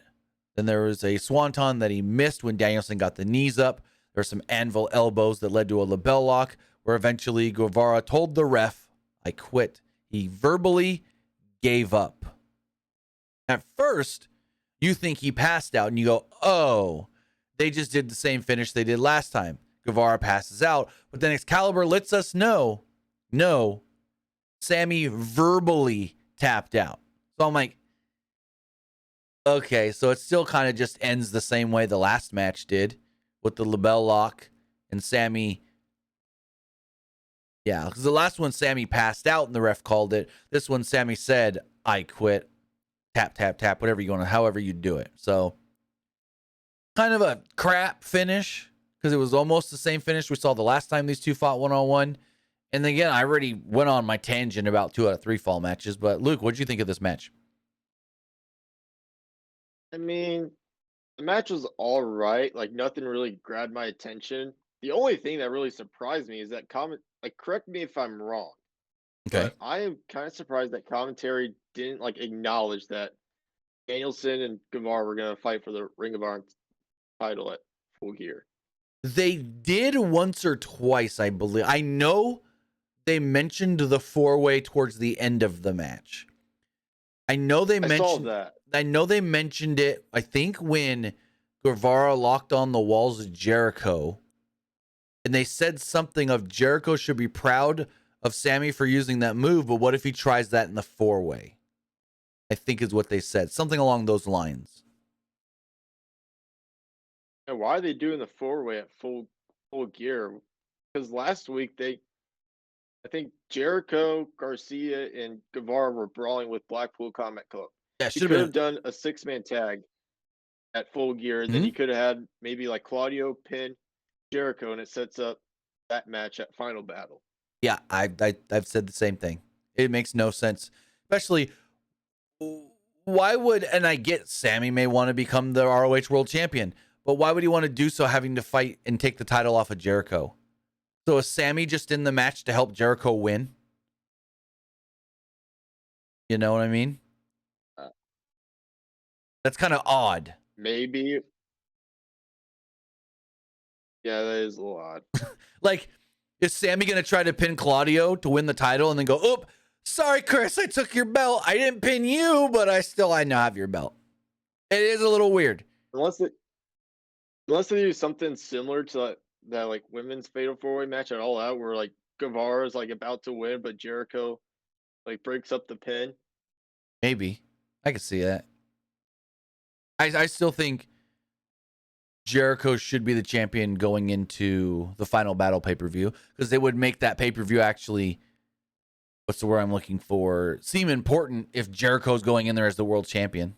then there was a swanton that he missed when Danielson got the knees up. There were some anvil elbows that led to a label lock, where eventually Guevara told the ref, "I quit." He verbally gave up. At first, you think he passed out, and you go, oh, they just did the same finish they did last time. Guevara passes out, but then Excalibur lets us know, no, Sammy verbally tapped out. So I'm like, okay, so it still kind of just ends the same way the last match did, with the label lock and Sammy. Yeah, because the last one, Sammy passed out and the ref called it. This one, Sammy said, "I quit." Tap, tap, tap, whatever you want to, however you do it. So, kind of a crap finish, because it was almost the same finish we saw the last time these two fought one-on-one. And then again, I already went on my tangent about 2 out of 3 fall matches. But Luke, what did you think of this match? I mean, the match was all right. Like nothing really grabbed my attention. The only thing that really surprised me is that correct me if I'm wrong, Okay. but I am kind of surprised that commentary didn't like acknowledge that Danielson and Guevara were gonna fight for the Ring of Honor title at Full Gear. They did once or twice, I believe. I know they mentioned the 4-way towards the end of the match. I know they I saw mentioned that. I know they mentioned it, I think, when Guevara locked on the Walls of Jericho. And they said something of Jericho should be proud of Sammy for using that move, but what if he tries that in the 4-way? I think is what they said. Something along those lines. And why are they doing the 4-way at Full Gear? Because last week I think Jericho, Garcia, and Guevara were brawling with Blackpool Combat Club. Yeah, it You should could have have done a 6-man tag at Full Gear, and then you could have had maybe like Claudio pin Jericho, and it sets up that match at Final Battle. Yeah, I've said the same thing. It makes no sense. Especially, why would, and I get Sammy may want to become the ROH World Champion, but why would he want to do so having to fight and take the title off of Jericho? So is Sammy just in the match to help Jericho win? You know what I mean? Uh, That's kind of odd. Maybe. Yeah, that is a little odd. Like, is Sammy going to try to pin Claudio to win the title and then go, "Oop, sorry, Chris, I took your belt. I didn't pin you, but I now have your belt." It is a little weird. Unless they do something similar to that like women's fatal 4-way match at All Out, where like Guevara is like about to win, but Jericho like breaks up the pin. Maybe. I can see that. I still think Jericho should be the champion going into the Final Battle pay-per-view, because they would make that pay-per-view actually, what's the word I'm looking for, seem important if Jericho's going in there as the world champion.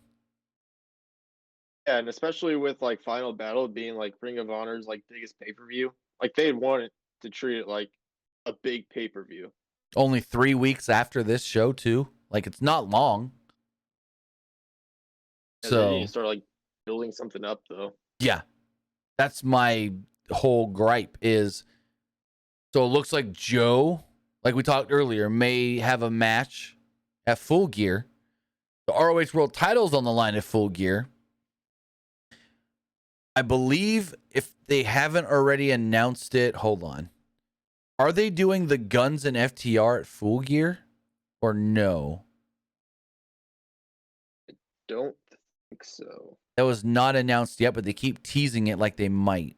Yeah, and especially with like Final Battle being like Ring of Honor's like biggest pay-per-view, like they'd want it to treat it like a big pay-per-view. Only 3 weeks after this show, too. Like, it's not long. And they need to So, start like building something up though. yeah, that's my whole gripe is, so it looks like Joe, like we talked earlier, may have a match at Full Gear. The ROH World title's on the line at Full Gear. I believe if they haven't already announced it, hold on. Are they doing the Guns and FTR at Full Gear or no? Don't think so. That was not announced yet, but they keep teasing it like they might.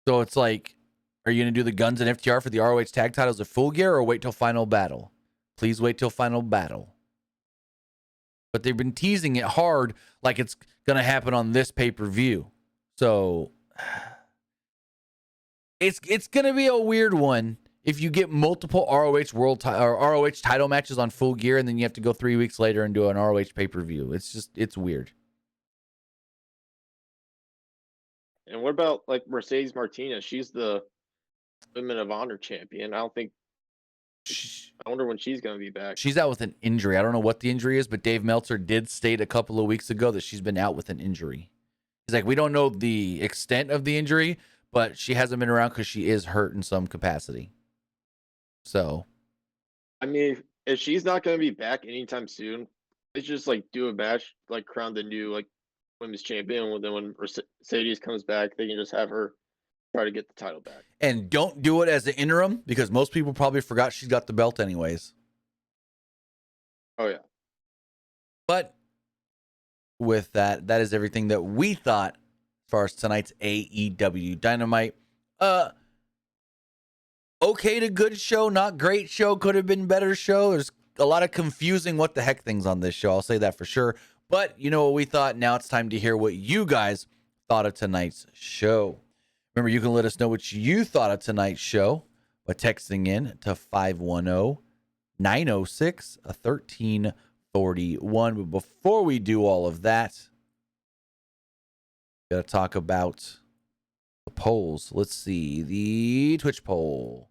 So it's like, are you going to do the Guns and FTR for the ROH tag titles at Full Gear or wait till Final Battle? Please wait till Final Battle. But they've been teasing it hard like it's going to happen on this pay-per-view. So it's going to be a weird one if you get multiple ROH title matches on Full Gear and then you have to go 3 weeks later and do an ROH pay-per-view. It's weird. And what about like Mercedes Martinez? She's the Women of Honor champion. I wonder when she's going to be back. She's out with an injury. I don't know what the injury is, but Dave Meltzer did state a couple of weeks ago that she's been out with an injury. He's like, we don't know the extent of the injury, but she hasn't been around because she is hurt in some capacity. So, I mean, if she's not going to be back anytime soon, let's just like do a match, like crown the new like women's champion. Then when Mercedes comes back, they can just have her try to get the title back. And don't do it as an interim because most people probably forgot she's got the belt anyways. Oh, yeah. But with that is everything that we thought as far as tonight's AEW Dynamite. Okay to good show, not great show, could have been better show. There's a lot of confusing what the heck things on this show. I'll say that for sure. But you know what we thought. Now it's time to hear what you guys thought of tonight's show. Remember, you can let us know what you thought of tonight's show by texting in to 510-906-1341. But before we do all of that, got to talk about the polls. Let's see. The Twitch poll.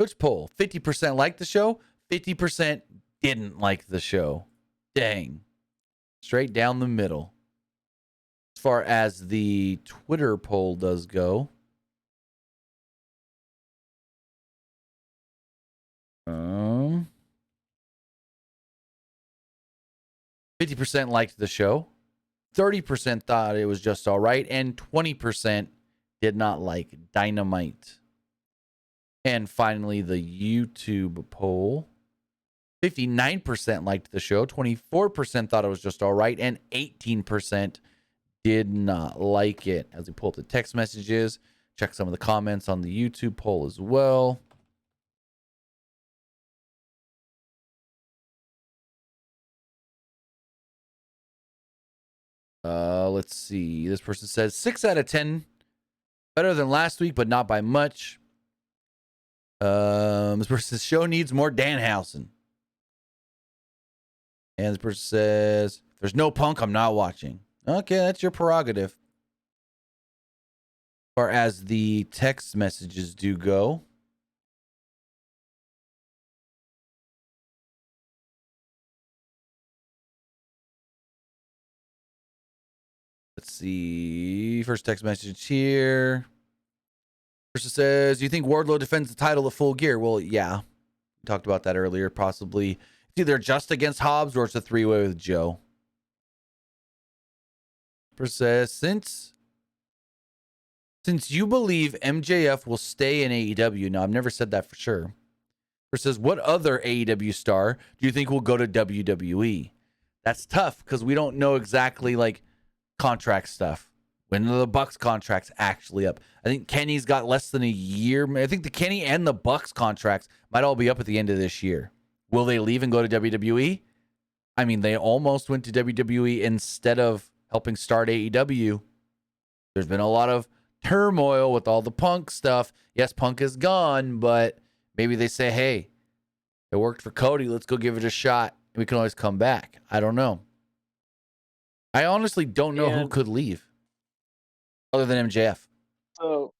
50% liked the show. 50% didn't like the show. Dang. Straight down the middle. As far as the Twitter poll does go, um, 50% liked the show, 30% thought it was just all right, and 20% did not like Dynamite. And finally, the YouTube poll. 59% liked the show, 24% thought it was just all right, and 18% did not like it. As we pull up the text messages, check some of the comments on the YouTube poll as well. Let's see. This person says 6 out of 10. Better than last week, but not by much. This person says show needs more Danhausen. And this person says, if there's no Punk, I'm not watching. Okay, that's your prerogative. As far as the text messages do go, let's see. First text message here. Person says, do you think Wardlow defends the title of Full Gear? Well, yeah. We talked about that earlier. Possibly it's either just against Hobbs or it's a three-way with Joe. Person says, since you believe MJF will stay in AEW, now I've never said that for sure. Person says, what other AEW star do you think will go to WWE? That's tough because we don't know exactly like contract stuff. When are the Bucks contracts actually up? I think Kenny's got less than a year. I think the Kenny and the Bucks contracts might all be up at the end of this year. Will they leave and go to WWE? I mean, they almost went to WWE instead of helping start AEW. There's been a lot of turmoil with all the Punk stuff. Yes, Punk is gone, but maybe they say, hey, it worked for Cody. Let's go give it a shot. We can always come back. I don't know. I honestly don't know who could leave other than MJF. So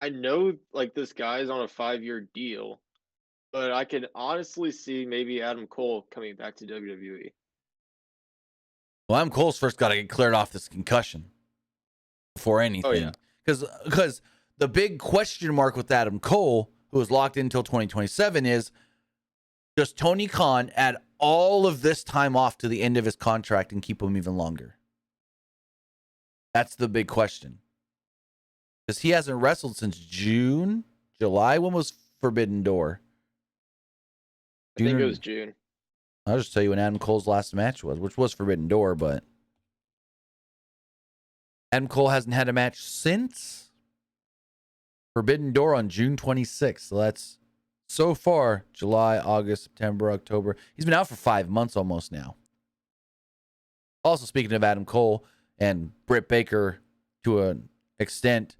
I know like this guy's on a 5-year deal, but I can honestly see maybe Adam Cole coming back to WWE. Well, Adam Cole's first got to get cleared off this concussion before anything. Oh, yeah. Because the big question mark with Adam Cole, who is locked in until 2027, is does Tony Khan add all of this time off to the end of his contract and keep him even longer? That's the big question. Because he hasn't wrestled since July. When was Forbidden Door? I think it was June. I'll just tell you when Adam Cole's last match was, which was Forbidden Door, but Adam Cole hasn't had a match since Forbidden Door on June 26th. So that's so far July, August, September, October. He's been out for 5 months almost now. Also, speaking of Adam Cole and Britt Baker to an extent,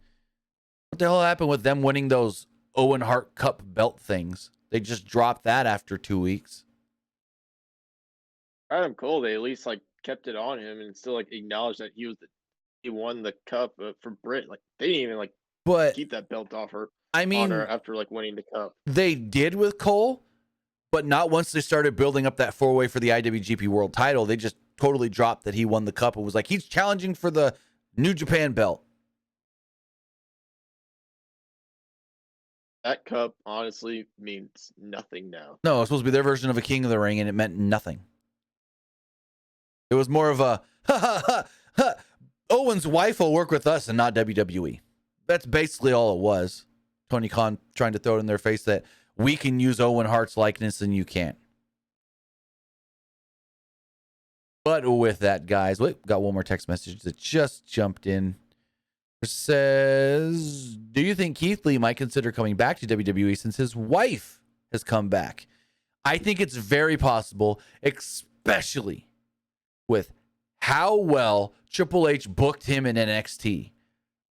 what the hell happened with them winning those Owen Hart Cup belt things? They just dropped that after 2 weeks. Adam Cole, they at least like kept it on him and still like acknowledged that he won the cup for Britt. Like they didn't even like keep that belt off her. I mean, on her after like winning the cup. They did with Cole, but not once they started building up that 4-way for the IWGP World Title. They just totally dropped that he won the cup and was like, he's challenging for the New Japan belt. That cup honestly means nothing now. No, it was supposed to be their version of a King of the Ring, and it meant nothing. It was more of a, Owen's wife will work with us and not WWE. That's basically all it was. Tony Khan trying to throw it in their face that we can use Owen Hart's likeness and you can't. But with that, guys, wait, got one more text message that just jumped in. It says, do you think Keith Lee might consider coming back to WWE since his wife has come back? I think it's very possible, especially with how well Triple H booked him in NXT.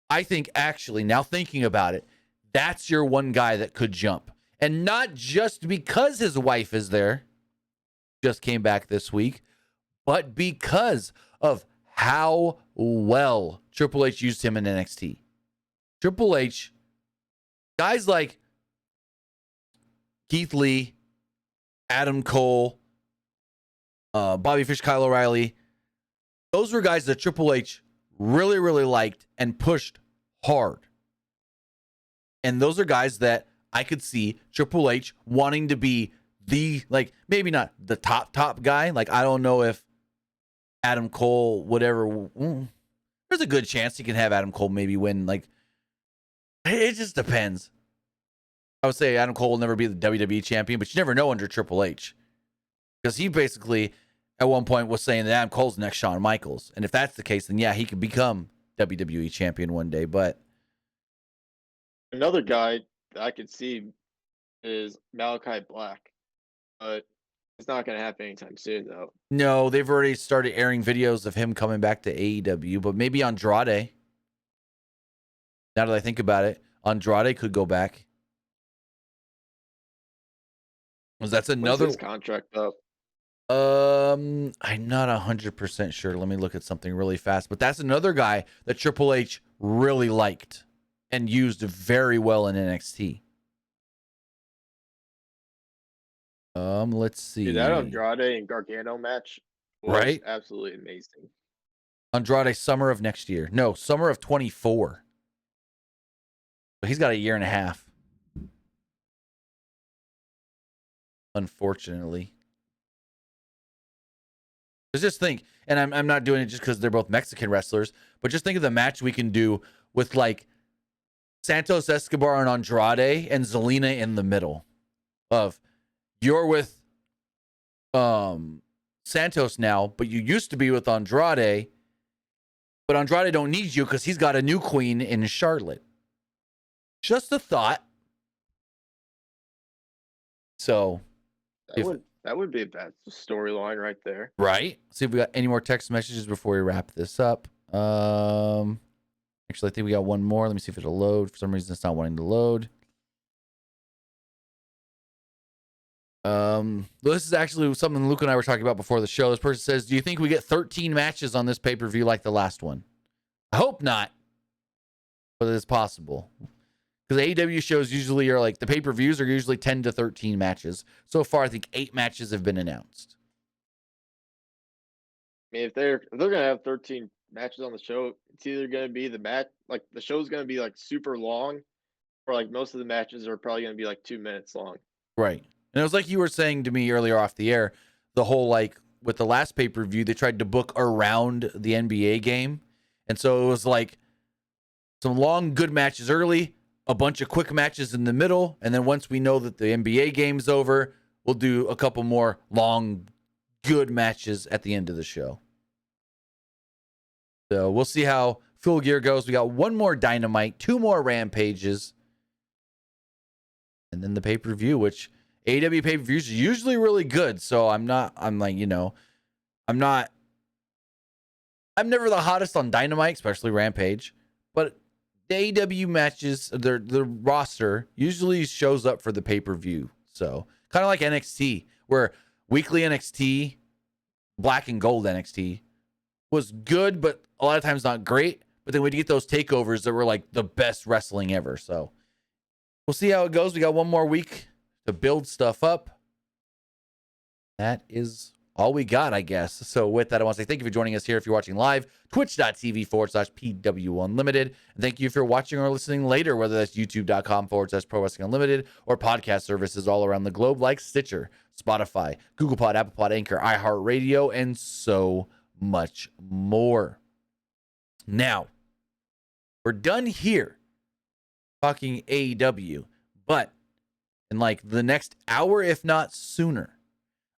I think actually, now thinking about it, that's your one guy that could jump. And not just because his wife is there, just came back this week, but because of how well Triple H used him in NXT. Triple H, guys like Keith Lee, Adam Cole, Bobby Fish, Kyle O'Reilly, those were guys that Triple H really, really liked and pushed hard. And those are guys that I could see Triple H wanting to be the, like, maybe not the top guy. Like, I don't know if Adam Cole would ever. There's a good chance he can have Adam Cole maybe win. Like, it just depends. I would say Adam Cole will never be the WWE champion, but you never know under Triple H. Because he basically, at one point, was saying that Adam Cole's next Shawn Michaels. And if that's the case, then yeah, he could become WWE champion one day. But another guy that I could see is Malachi Black. But it's not going to happen anytime soon, though. No, they've already started airing videos of him coming back to AEW, but maybe Andrade. Now that I think about it, Andrade could go back. Because that's another. When's his contract up? I'm not 100% sure. Let me look at something really fast. But that's another guy that Triple H really liked and used very well in NXT. Let's see. Dude, that Andrade and Gargano match was right? Absolutely amazing. Andrade summer of next year. No, summer of 24. But he's got a year and a half. Unfortunately. Just think, and I'm not doing it just because they're both Mexican wrestlers, but just think of the match we can do with like Santos Escobar and Andrade and Zelina in the middle of you're with Santos now, but you used to be with Andrade, but Andrade don't need you because he's got a new queen in Charlotte. Just a thought. So that would be a bad storyline right there. Right. See if we got any more text messages before we wrap this up. Actually, I think we got one more. Let me see if it'll load. For some reason, it's not wanting to load. This is actually something Luke and I were talking about before the show. This person says, do you think we get 13 matches on this pay-per-view like the last one? I hope not, but it's possible. Because AEW shows usually are like, the pay-per-views are usually 10 to 13 matches. So far, I think 8 matches have been announced. I mean, if they're gonna have 13 matches on the show, it's either gonna be the match, like the show's gonna be like super long, or like most of the matches are probably gonna be like 2 minutes long. Right. And it was like you were saying to me earlier off the air, the whole like with the last pay-per-view, they tried to book around the NBA game. And so it was like some long, good matches early, a bunch of quick matches in the middle, and then once we know that the NBA game's over, we'll do a couple more long, good matches at the end of the show. So we'll see how Full Gear goes. We got one more Dynamite, 2 more Rampages. and then the pay-per-view, which AEW pay-per-views are usually really good. So I'm never the hottest on Dynamite, especially Rampage, but the AEW matches, their roster usually shows up for the pay-per-view. So kind of like NXT, where weekly NXT, black and gold NXT was good, but a lot of times not great. But then we'd get those takeovers that were like the best wrestling ever. So we'll see how it goes. We got one more week to build stuff up. That is all we got, I guess. So with that, I want to say thank you for joining us here. If you're watching live, twitch.tv/PWU Unlimited. And thank you if you're watching or listening later, whether that's youtube.com/Pro Wrestling Unlimited or podcast services all around the globe like Stitcher, Spotify, Google Pod, Apple Pod, Anchor, iHeartRadio, and so much more. Now, we're done here talking AEW, but in like the next hour, if not sooner,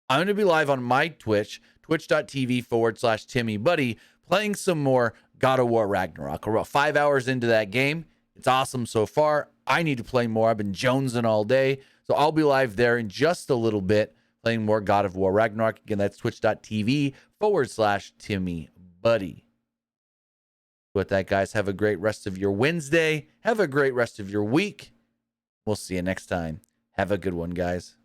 I'm going to be live on my Twitch, twitch.tv/TimmyBuddy, playing some more God of War Ragnarok. We're about 5 hours into that game. It's awesome so far. I need to play more. I've been jonesing all day. So I'll be live there in just a little bit, playing more God of War Ragnarok. Again, that's twitch.tv/TimmyBuddy. With that, guys, have a great rest of your Wednesday. Have a great rest of your week. We'll see you next time. Have a good one, guys.